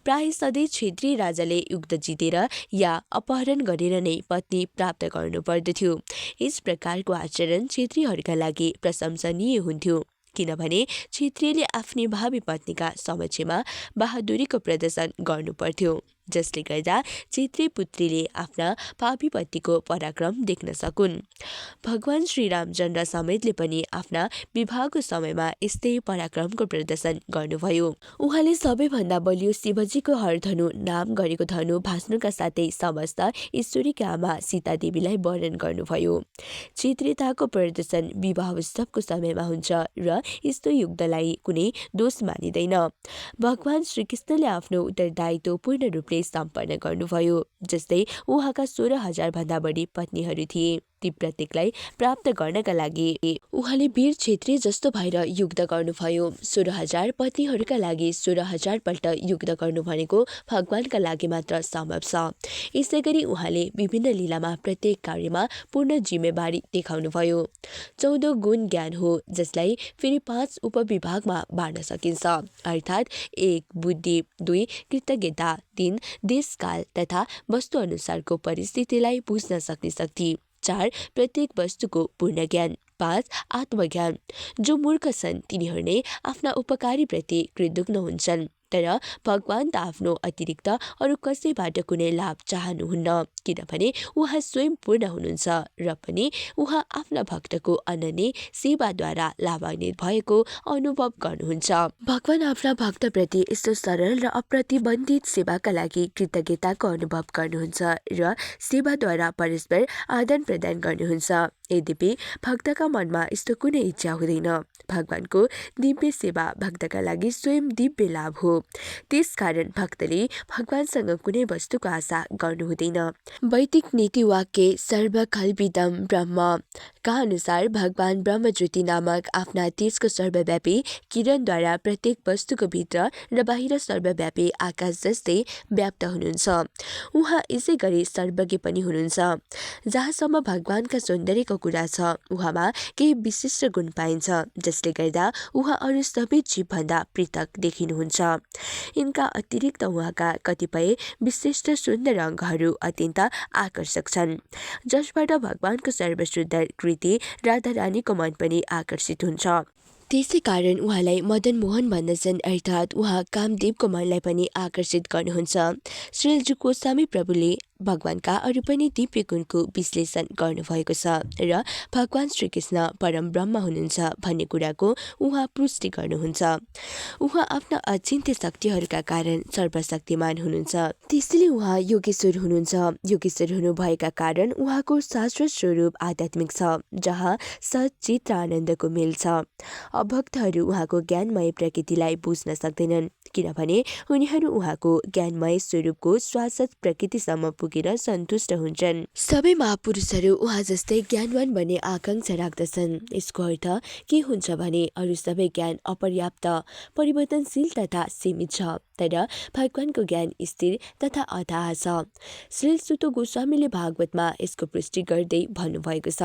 प्राय सधैँ क्षेत्रीय राजाले युद्ध जितेर या अपहरण गरेर नै पत्नी प्राप्त गर्नुपर्दथ्यो। यस प्रकारको आचरण क्षेत्रीयहरूका लागि प्रशंसनीय हुन्थ्यो, किनभने क्षेत्रीयले आफ्नी भावी पत्नीका समक्षमा बहादुरीको प्रदर्शन गर्नुपर्थ्यो, जसले गर्दा क्षेत्रीय पुत्रीले आफ्ना भावी पतिको पराक्रम देख्न सकुन्। भगवान श्री रामचन्द्र समेतले पनि आफ्ना विवाहको समयमा यस्तै पराक्रमको प्रदर्शन गर्नुभयो। उहाँले सबैभन्दा बलियो शिवजीको हरधनु नाम गरेको धनु भाँच्नुका साथै समस्त ईश्वरीकी आमा सीता देवीलाई वर्णन गर्नुभयो। क्षेत्रीयताको प्रदर्शन विवाह उत्सवको समयमा हुन्छ र यस्तो युद्धलाई कुनै दोष मानिँदैन। भगवान श्रीकृष्णले आफ्नो उत्तरदायित्व पूर्ण रूपले सम्पन्न गर्नुभयो। जस्तै उहाँका 16,000 भन्दा बढी पत्नीहरू थिए। ती प्रत्येकलाई प्राप्त गर्नका लागि उहाँले वीर क्षेत्रीय जस्तो भएर युद्ध गर्नुभयो। 16,000 पत्नीहरूका लागि 16,000 पल्ट युद्ध गर्नु भनेको भगवानका लागि मात्र सम्भव छ। यसै गरी उहाँले विभिन्न लीलामा प्रत्येक कार्यमा पूर्ण जिम्मेवारी देखाउनुभयो। 14 गुण ज्ञान हो, जसलाई फेरि 5 उपविभागमा बाँड्न सकिन्छ, अर्थात् 1 बुद्धि, 2 कृतज्ञता, 3 देशकाल तथा वस्तु अनुसारको परिस्थितिलाई बुझ्न सक्ने शक्ति, 4 प्रत्येक वस्तुको पूर्ण ज्ञान, 5 आत्मज्ञान। जो मूर्ख छन् तिनीहरू नै आफ्ना उपकारीप्रति कृतज्ञ हुन्छन्, तर भगवान त आफ्नो अतिरिक्त अरू कसैबाट कुनै लाभ चाहनुहुन्न, किनभने उहाँ स्वयं पूर्ण हुनुहुन्छ र पनि उहाँ आफ्ना भक्तको अनन्य सेवाद्वारा लाभान्वित भएको अनुभव गर्नुहुन्छ। भगवान आफ्ना भक्तप्रति यस्तो सरल र अप्रतिबन्धित सेवाका लागि कृतज्ञताको अनुभव गर्नुहुन्छ र सेवाद्वारा परस्पर आदान प्रदान गर्नुहुन्छ। यद्यपि भक्तका मनमा यस्तो कुनै इच्छा हुँदैन। भगवानको दिव्य सेवा भक्तका लागि स्वयं दिव्य लाभ हो। त्यसकारण भक्तले भगवानसँग कुनै वस्तुको आशा गर्नु हुँदैन। वैदिक नीति वाक्य सर्वकल्पितम ब्रह्म का अनुसार भगवान ब्रह्मज्योति नामक आफ्ना तेजको सर्वव्यापी किरणद्वारा प्रत्येक वस्तुको भित्र र बाहिर सर्वव्यापी आकाश जस्तै व्याप्त हुनुहुन्छ। उहाँ यसै गरी सर्वज्ञ पनि हुनुहुन्छ। जहाँसम्म भगवानका सौन्दर्यको कुरा छ, उहाँमा केही विशिष्ट गुण पाइन्छ, जसले गर्दा उहाँ अरू सबै जीवभन्दा पृथक देखिनुहुन्छ। यिनका अतिरिक्त उहाँका कतिपय विशिष्ट सुन्दर अङ्गहरू अत्यन्त आकर्षक छन्, जसबाट भगवानको सर्वसुन्दर कृति राधा रानीको मन पनि आकर्षित हुन्छ। त्यसै कारण उहाँलाई मदन मोहन भन्दछन्, अर्थात् उहाँ कामदेवको मनलाई पनि आकर्षित गर्नुहुन्छ। श्रील गोस्वामी प्रभुले भगवानका अरू पनि दिव्य गुणको विश्लेषण गर्नुभएको छ र भगवान श्रीकृष्ण परम ब्रह्म हुनुहुन्छ भन्ने कुराको उहाँ पुष्टि गर्नुहुन्छ। उहाँ आफ्ना अचिन्त्य शक्तिहरूका कारण सर्वशक्तिमान हुनुहुन्छ। त्यसैले उहाँ योगेश्वर हुनुहुन्छ। योगेश्वर हुनुभएका कारण उहाँको शाश्वत स्वरूप आध्यात्मिक छ, जहाँ सच्चित र आनन्दको मेल छ। अभक्तहरू उहाँको ज्ञानमय प्रकृतिलाई बुझ्न सक्दैनन्, किनभने उनीहरू उहाँको ज्ञानमय स्वरूपको शाश्वत प्रकृतिसम्म पुगे पुगेर सन्तुष्ट हुन्छन्। सबै महापुरुषहरू उहाँ जस्तै ज्ञानवान बन्ने आकांक्षा राख्दछन्। यसको अर्थ के हुन्छ भने अरू सबै ज्ञान अपर्याप्त, परिवर्तनशील तथा सीमित छ, तर भगवानको ज्ञान स्थिर तथा अथाह छ। श्री सुत गोस्वामीले भागवतमा यसको पुष्टि गर्दै भन्नुभएको छ।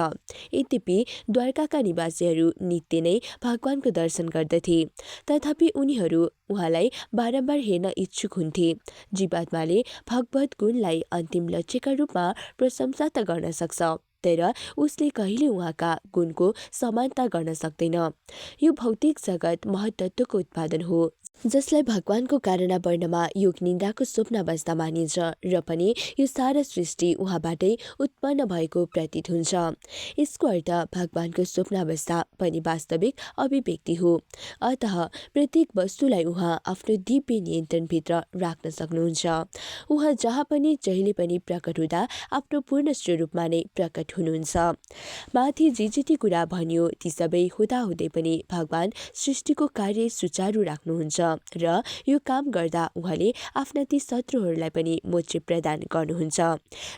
यद्यपि द्वारकाका निवासीहरू नित्य नै भगवानको दर्शन गर्दथे, तथापि उनीहरू उहाँलाई बारम्बार हेर्न इच्छुक हुन्थे। जीवात्माले भगवत गुणलाई अन्तिम लक्ष्यका रूपमा प्रशंसा त गर्न सक्छ, तर उसले कहिले उहाँका गुणको समानता गर्न सक्दैन। यो भौतिक जगत महत्त्वको उत्पादन हो, जसलाई भगवानको कारणा वर्णमा योग निन्द्राको स्वप्न अवस्था मानिन्छ, र पनि यो सारा सृष्टि उहाँबाटै उत्पन्न भएको प्रतीत हुन्छ। यसको अर्थ भगवानको स्वप्न अवस्था पनि वास्तविक अभिव्यक्ति हो। अतः प्रत्येक वस्तुलाई उहाँ आफ्नो दिव्य नियन्त्रणभित्र राख्न सक्नुहुन्छ। उहाँ जहाँ पनि जहिले पनि प्रकट हुँदा आफ्नो पूर्ण स्वरूपमा नै प्रकट हुनुहुन्छ। माथि जे जति कुरा भनियो ती सबै हुँदाहुँदै पनि भगवान सृष्टिको कार्य सुचारू राख्नुहुन्छ, र यो काम गर्दा उहाँले आफ्ना ती शत्रुहरूलाई पनि मोक्ष प्रदान गर्नुहुन्छ,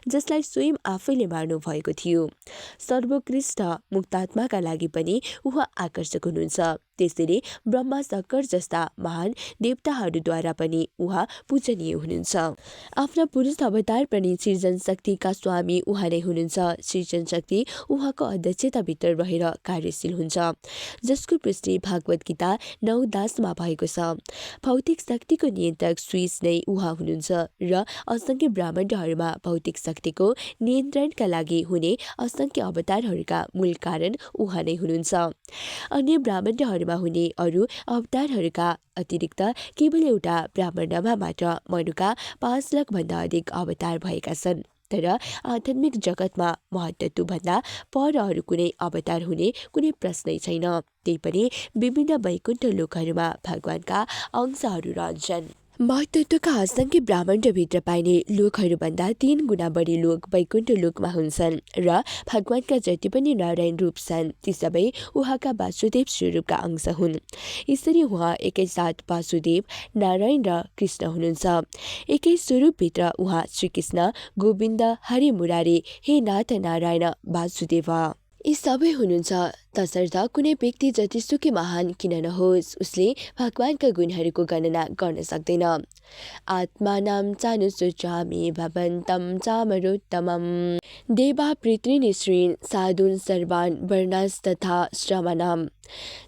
जसलाई स्वयं आफैले मार्नु भएको थियो। सर्वोत्कृष्ट मुक्तात्माका लागि पनि उहाँ आकर्षक हुनुहुन्छ। त्यसैले ब्रह्मा शङ्कर जस्ता महान देवताहरूद्वारा पनि उहाँ पूजनीय हुनुहुन्छ। आफ्ना पुरुष अवतार पनि सृजन शक्तिका स्वामी उहाँ नै हुनुहुन्छ। सृजन शक्ति उहाँको अध्यक्षताभित्र रहेर कार्यशील हुन्छ, जसको पुष्टि भागवत गीता 9:10 भएको छ। भौतिक शक्तिको नियन्त्रक स्विच नै उहाँ हुनुहुन्छ, र असङ्ख्य ब्रह्माण्डहरूमा भौतिक शक्तिको नियन्त्रणका लागि हुने असङ्ख्य अवतारहरूका मूल कारण उहाँ नै हुनुहुन्छ। अन्य ब्रह्माण्डहरूमा हुने अरू अवतारहरूका अतिरिक्त केवल एउटा ब्रह्माण्डमा मात्र मनुका 5 लाखभन्दा अधिक अवतार भएका छन्, तर आध्यात्मिक जगतमा महत्त्वभन्दा पर अरू कुनै अवतार हुने कुनै प्रश्नै छैन। त्यही पनि विभिन्न वैकुण्ठ लोकहरूमा भगवानका अंशहरू रहन्छन्। महत्त्वका असङ्ख्य ब्रह्माण्डभित्र पाइने लोकहरूभन्दा 3 गुणा बढी लोक वैकुण्ठ लोकमा हुन्छन्, र भगवानका जति पनि नारायण रूप छन् ती सबै उहाँका वासुदेव स्वरूपका अंश हुन्। यसरी उहाँ एकैसाथ वासुदेव, नारायण र कृष्ण हुनुहुन्छ। एकै स्वरूपभित्र उहाँ श्रीकृष्ण, गोविन्द, हरि मुरारी, हे नाथ नारायण वासुदेव यी सबै हुनुहुन्छ। तसर्थ कुनै व्यक्ति जतिसुकै महान किन नहोस्, उसले भगवानका गुणहरूको गणना गर्न सक्दैन। आत्मानां चानुसृजामि भवन्तं चामरोत्तमम् देवा पितॄन् श्रीन् साधून् सर्वान् वर्णास्तथा श्रमणाम्।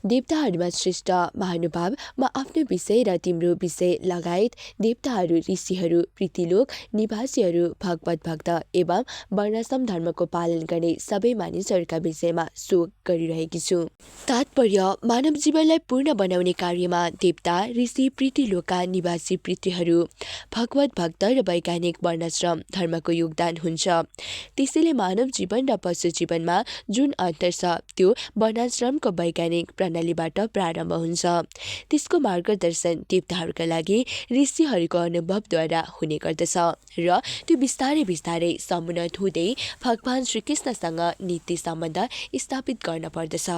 देवताहरूमा श्रेष्ठ महानुभाव, म आफ्नो विषय र तिम्रो विषय लगायत देवताहरू, ऋषिहरू, पृथ्वीलोक निवासीहरू, भगवत भक्त एवं वर्णाश्रम धर्मको पालन गर्ने सबै मानिसहरूका विषयमा शोक गरिरहेकी छु। तात्पर्य, मानव जीवनलाई पूर्ण बनाउने कार्यमा देवता, ऋषि, पृथ्वीलोकका निवासी पितृहरू, भगवत भक्त र वैज्ञानिक वर्णाश्रम धर्मको योगदान हुन्छ। त्यसैले मानव जीवन र पशु जीवनमा जुन अन्तर छ त्यो वर्णाश्रमको वैज्ञानिक प्रणालीबाट प्रारम्भ हुन्छ। त्यसको मार्गदर्शन देवताहरूका लागि ऋषिहरूको अनुभवद्वारा हुने गर्दछ, र त्यो बिस्तारै बिस्तारै समुन्नत हुँदै भगवान श्रीकृष्णसँग नित्य सम्बन्ध स्थापित गर्न पर्दछ।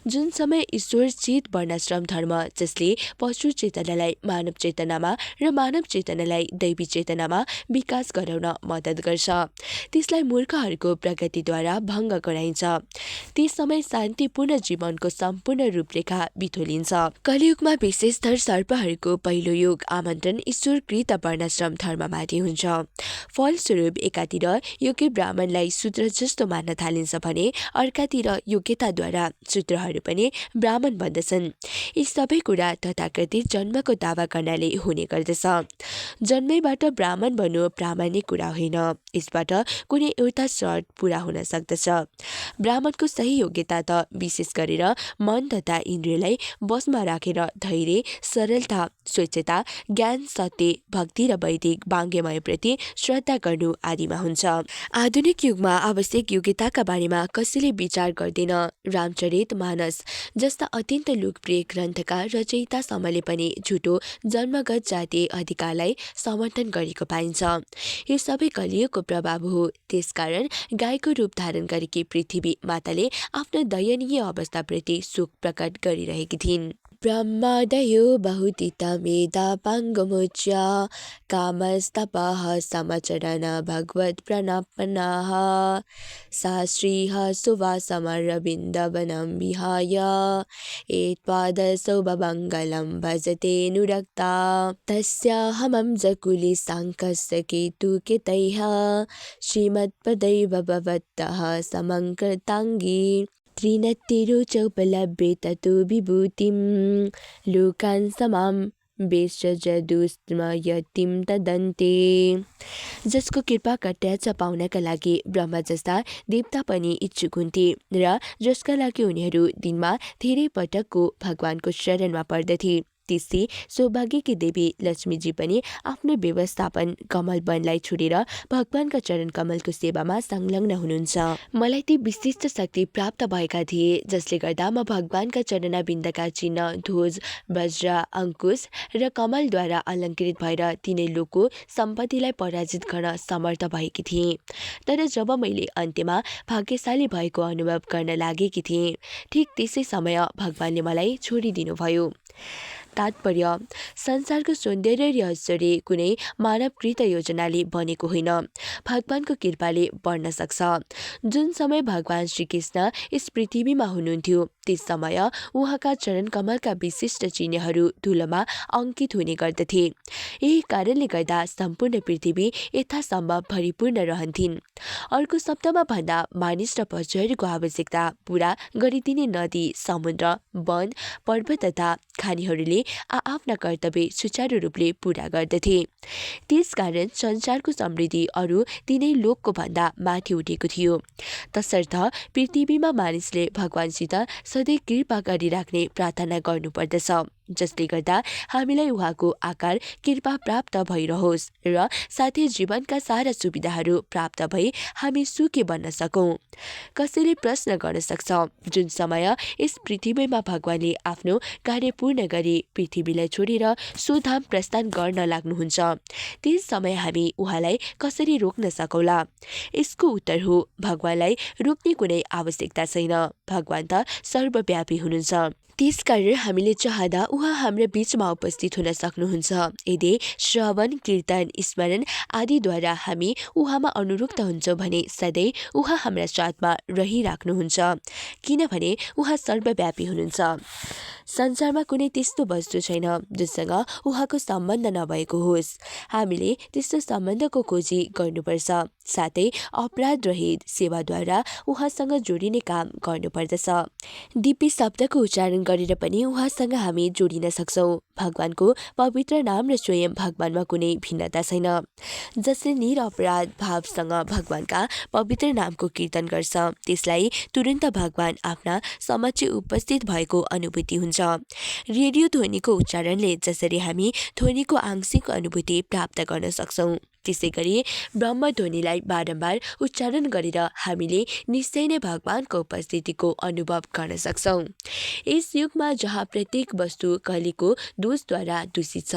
जुन समय ईश्वर चित वर्णाश्रम धर्म, जसले पशु चेतनालाई मानव चेतनामा र मानव चेतनालाई दैवी चेतनामा विकास गराउन मद्दत गर्छ, त्यसलाई मूर्खहरूको प्रगतिद्वारा भङ्ग गराइन्छ। त्यस समय शान्तिपूर्ण जीवनको सम्पूर्ण रूपरेखा बिथोलिन्छ। कलियुगमा विशेषतर सर्पहरूको पहिलो युग आमन्त्रण ईश्वरकृत वर्णाश्रम धर्ममाथि हुन्छ। फलस्वरूप एकातिर योग्य ब्राह्मणलाई शूद्र जस्तो मान्न थालिन्छ भने अर्कातिर योग्यताद्वारा शूद्रहरू पनि ब्राह्मण बन्दछन्। यी सबै कुरा तथाकथित जन्मको दावा गर्नाले हुने गर्दछ। जन्मैबाट ब्राह्मण बन्नु प्रामाणिक कुरा होइन, यसबाट कुनै एउटा शर्त पूरा हुन सक्दछ। ब्राह्मणको सही योग्यता त विशेष गरेर मन तथा इन्द्रियलाई बसमा राखेर धैर्य, सरलता, स्वच्छता, ज्ञान, सत्य, भक्ति र वैदिक वाङ्मयप्रति श्रद्धा गर्नु आदिमा हुन्छ। आधुनिक युगमा आवश्यक योग्यताका बारेमा कसैले विचार गर्दैन। रामचरित मानस जस्ता अत्यन्त लोकप्रिय ग्रन्थका रचयितासम्मले पनि झुटो जन्मगत जातीय अधिकारलाई समर्थन गरेको पाइन्छ। यो सबै कलियुगको प्रभाव हो। त्यसकारण गाईको रूप धारण गरेकी पृथ्वी माताले आफ्नो दयनीय अवस्थाप्रति शोक प्रकट गरिरहेकी थिइन्। ब्रह्मदयो बहुतितमेधापाङ्गमुच्य कामस्तपः समचरण भगवत्प्रणपन्नाः सा श्रीः सुवासमरविन्दवनं विहाय एत्पादसौभमङ्गलं भजते नुरक्ता तस्याहमं जकुले साङ्कस्य केतुकितैः श्रीमत्पदैव भवतः समङ्कृताङ्गी त्रिनत्तिरुचोपलभ्ये ततो विभूतिं लोकान् समां वेश्यजदुस्मयतिं तदन्ते जसको कृपा कट्याच पाउनका लागि ब्रह्मा जस्ता देवता पनि इच्छुक हुन्थे र जसका लागि उनीहरू दिनमा धेरै पटकको भगवानको शरणमा पर्दथे। त्यसै सौभाग्यकी देवी लक्ष्मीजी पनि आफ्नो व्यवस्थापन कमल वनलाई छोडेर भगवानका चरण कमलको सेवामा संलग्न हुनुहुन्छ। मलाई ती विशिष्ट शक्ति प्राप्त भएका थिए जसले गर्दा म भगवानका चरणाबिन्दका चिन्ह ध्वज वज्र अंकुश र कमलद्वारा अलङ्कृत भएर तिनै लोकको सम्पत्तिलाई पराजित गर्न समर्थ भएकी थिएँ। तर जब मैले अन्त्यमा भाग्यशाली भएको अनुभव गर्न लागेकी थिएँ ठिक त्यसै समय भगवानले मलाई छोडिदिनुभयो। तात्पर्य संसारको सौन्दर्य र ऐश्वर्य कुनै मानवकृत योजनाले बनेको होइन, भगवानको कृपाले बढ्न सक्छ। जुन समय भगवान श्रीकृष्ण यस पृथ्वीमा हुनुहुन्थ्यो त्यस समय उहाँका चरण कमलका विशिष्ट चिन्हहरू धुलोमा अङ्कित हुने गर्दथे। यही कारणले गर्दा सम्पूर्ण पृथ्वी यथासम्भव भरिपूर्ण रहन्थिन्। अर्को शब्दमा भन्दा मानिस र पशुहरूको आवश्यकता पूरा गरिदिने नदी समुद्र वन पर्वत तथा खानीहरूले आआफ्ना कर्तव्य सुचारू रूपले पूरा गर्दथे। त्यसकारण संसारको समृद्धि अरू तिनै लोकको भन्दा माथि उठेको थियो। तसर्थ पृथ्वीमा मानिसले भगवानसित सधैँ कृपा गरिराख्ने प्रार्थना गर्नुपर्दछ जसले गर्दा हामीलाई उहाँको आकार कृपा प्राप्त भइरहोस् र साथै जीवनका सारा सुविधाहरू प्राप्त भई हामी सुखी बन्न सकौँ। कसैले प्रश्न गर्न सक्छ जुन समय यस पृथ्वीमा भगवानले आफ्नो कार्य पूर्ण गरी पृथ्वीलाई छोडेर सुधाम प्रस्थान गर्न लाग्नुहुन्छ त्यस समय हामी उहाँलाई कसरी रोक्न सकौला? यसको उत्तर हो भगवानलाई रोक्ने कुनै आवश्यकता छैन। भगवान त सर्वव्यापी हुनुहुन्छ। त्यसकारण हामीले चाहँदा उहाँ हाम्रो बीचमा उपस्थित हुन सक्नुहुन्छ। यदि श्रवण कीर्तन स्मरण आदिद्वारा हामी उहाँमा अनुरक्त हुन्छौँ भने सधैँ उहाँ हाम्रा साथमा रहिराख्नुहुन्छ किनभने उहाँ सर्वव्यापी हुनुहुन्छ। संसारमा कुनै त्यस्तो वस्तु छैन जससँग उहाँको सम्बन्ध नभएको होस्। हामीले त्यस्तो सम्बन्धको खोजी गर्नुपर्छ। साथै अपराध रहित सेवाद्वारा उहाँसँग जोडिने काम गर्नुपर्दछ। दिव्य शब्दको उच्चारण गरेर पनि उहाँसँग हामी जोडिन सक्छौँ। भगवानको पवित्र नाम र स्वयं भगवानमा कुनै भिन्नता छैन। जसले निरपराध भावसँग भगवानका पवित्र नामको कीर्तन गर्छ त्यसलाई तुरन्त भगवान आफ्ना समक्ष उपस्थित भएको अनुभूति हुन्छ। रेडियो ध्वनिको उच्चारणले जसरी हामी ध्वनिको आंशिक अनुभूति प्राप्त गर्न सक्छौँ त्यसै गरी ब्रह्म ध्वनिलाई बारम्बार उच्चारण गरेर हामीले निश्चय नै भगवानको उपस्थितिको अनुभव गर्न सक्छौँ। यस युगमा जहाँ प्रत्येक वस्तु कलीको दोषद्वारा दूषित छ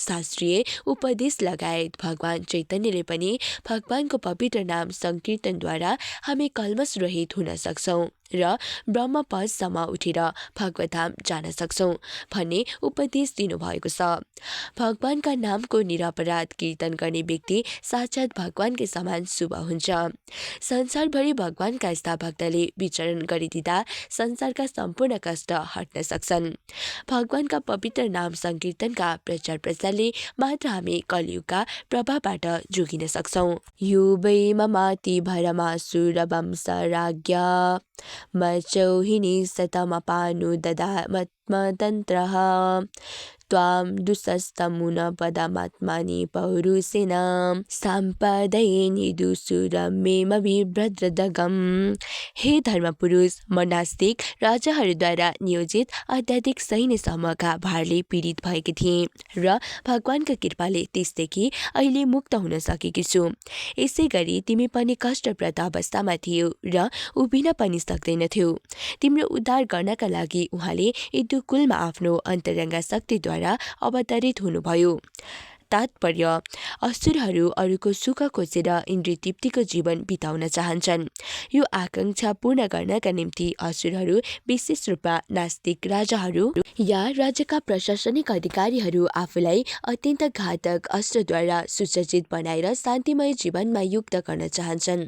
शास्त्रीय उपदेश लगायत भगवान चैतन्यले पनि भगवानको पवित्र नाम संकीर्तनद्वारा हामी कल्मष रहित हुन सक्छौँ र ब्रह्मपदसम्म उठेर भगवतधाम जान सक्छौँ भन्ने उपदेश दिनुभएको छ। भगवानका नामको निरपराध कीर्तन गर्ने व्यक्ति साक्षात् भगवानकै समान शुभ हुन्छ। संसारभरि भगवानका यस्ता भक्तले विचरण गरिदिँदा संसारका सम्पूर्ण कष्ट हट्न सक्छन्। भगवानका पवित्र नाम संकीर्तनका प्रचार प्रसारले मात्र हामी कलियुगका प्रभावबाट जोगिन सक्छौँ। यो वै ममाति भरमासुर वंशराज्ञा मचौहिनी शतमपानु ददामत्मतन्त्रः त्वां दुःसस्तमुन पदमात्मानि पौरुषेण सम्पदये निदुसुरमेमभिभ्रद्रदगम्। हे धर्मपुरुष मनास्तिक राजाहरूद्वारा नियोजित अत्याधिक सैन्य समूहका भारले पीडित भएकी थिए र भगवानका कृपाले त्यसदेखि अहिले मुक्त हुन सकेकी छु। यसै गरी तिमी पनि कष्टप्रद अवस्थामा थियौ र उभिन पनि सक्दैनथ्यौ। तिम्रो उद्धार गर्नका लागि उहाँले यदुकुलमा आफ्नो अन्तरङ्ग शक्तिद्वारा अवतरित हुनुभयो। तात्पर्य असुरहरू अरूको सुख खोजेर इन्द्रिय तृप्तिको जीवन बिताउन चाहन्छन्। यो आकांक्षा पूर्ण गर्नका निम्ति असुरहरू विशेष रूपमा नास्तिक राजाहरू या राज्यका प्रशासनिक अधिकारीहरू आफूलाई अत्यन्त घातक अस्त्रद्वारा सुसज्जित बनाएर शान्तिमय जीवनमा युक्त गर्न चाहन्छन्।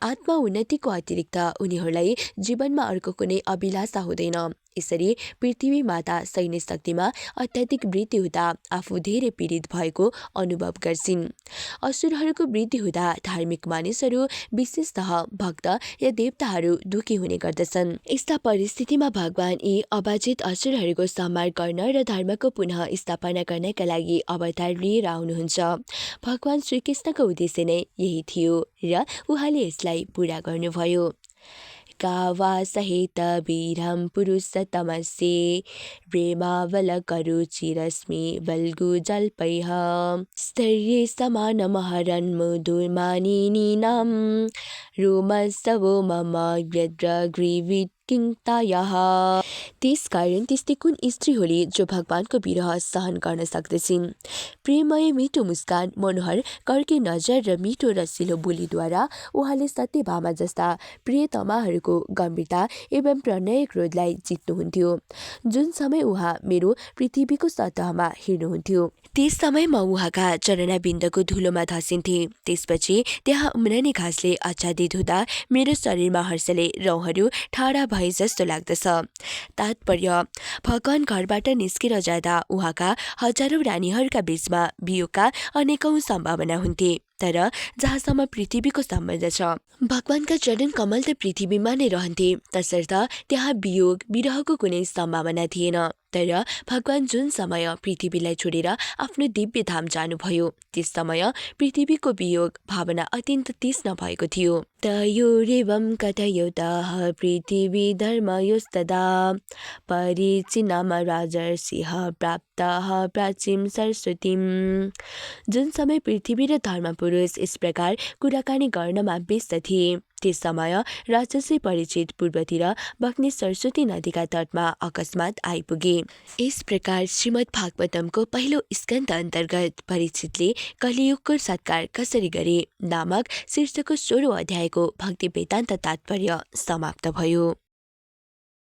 आत्मा उन्नतिको अतिरिक्त उनीहरूलाई जीवनमा अर्को कुनै अभिलाषा हुँदैन। यसरी पृथ्वी माता सैन्य शक्तिमा अत्याधिक वृद्धि हुँदा आफू धेरै पीडित भएको अनुभव गर्छिन्। असुरहरूको वृद्धि हुँदा धार्मिक मानिसहरू विशेषतः भक्त या देवताहरू दुखी हुने गर्दछन्। यस्ता परिस्थितिमा भगवान यी अबाजित असुरहरूको संहार गर्न र धर्मको पुनः स्थापना गर्नका लागि अवतार लिएर आउनुहुन्छ। भगवान श्रीकृष्णको उद्देश्य नै यही थियो र उहाँले यसलाई पूरा गर्नुभयो। गावा सहित वीरम पुरुषतमस्य प्रेमावलकरुचिरश्मि बल्गु जल्पैः स्तर्ये समानमहरन् मुदुर्मानिनीनां रोमसवो मम व्यग्रग्रीविकिङ्तायः। त्यसकारण त्यस्तै कुन स्त्री होली जो भगवानको विरह सहन गर्न सक्दछिन्। प्रेमय मिठो मुस्कान, मनोहर कर्के नजर र मिठो रसिलो बोलीद्वारा उहाँले सत्यभामा जस्ता प्रियतमाहरूको गम्भीरता एवं प्रणय क्रोधलाई जित्नुहुन्थ्यो। जुन समय उहाँ मेरो पृथ्वीको सतहमा हिँड्नुहुन्थ्यो त्यस समयमा उहाँका चरणाबिन्दको धुलोमा धसिन्थे। त्यसपछि त्यहाँ उम्रने घाँसले आच्छादित हुँदा मेरो शरीरमा हर्षले रौँहरू ठाडा भए जस्तो लाग्दछ। तात्पर्य भगवान घरबाट निस्केर जाँदा उहाँका हजारौं रानीहरूका बीचमा वियोगका अनेकौं सम्भावना हुन्थे। तर जहाँसम्म पृथ्वीको सम्बन्ध छ, भगवानका चरण कमल त पृथ्वीमा नै रहन्थे, तसर्थ त्यहाँ वियोग विरहको कुनै सम्भावना थिएन। तर भगवान जुन समय पृथ्वीलाई छोडेर आफ्नो दिव्य धाम जानुभयो त्यस समय पृथ्वीको वियोग भावना अत्यन्त तीक्ष्ण भएको थियो। तयोरेवं कथयतः पृथिवी धर्मयोस्तदा परिचिन्नाम राजर्षिः प्राप्तः प्राचीं सरस्वतीं। जुन समय पृथ्वी र धर्मपुरुष यस प्रकार कुराकानी गर्नमा व्यस्त थिए त्यस समय राजर्षि परिचित पूर्वतिर बग्ने सरस्वती नदीका तटमा अकस्मात आइपुगे। यस प्रकार श्रीमद् भागवतमको पहिलो स्कन्द अन्तर्गत परिचितले कलियुगको सत्कार कसरी गरे नामक शीर्षकको 16औं अध्यायको भक्ति वेदान्त तात्पर्य समाप्त भयो।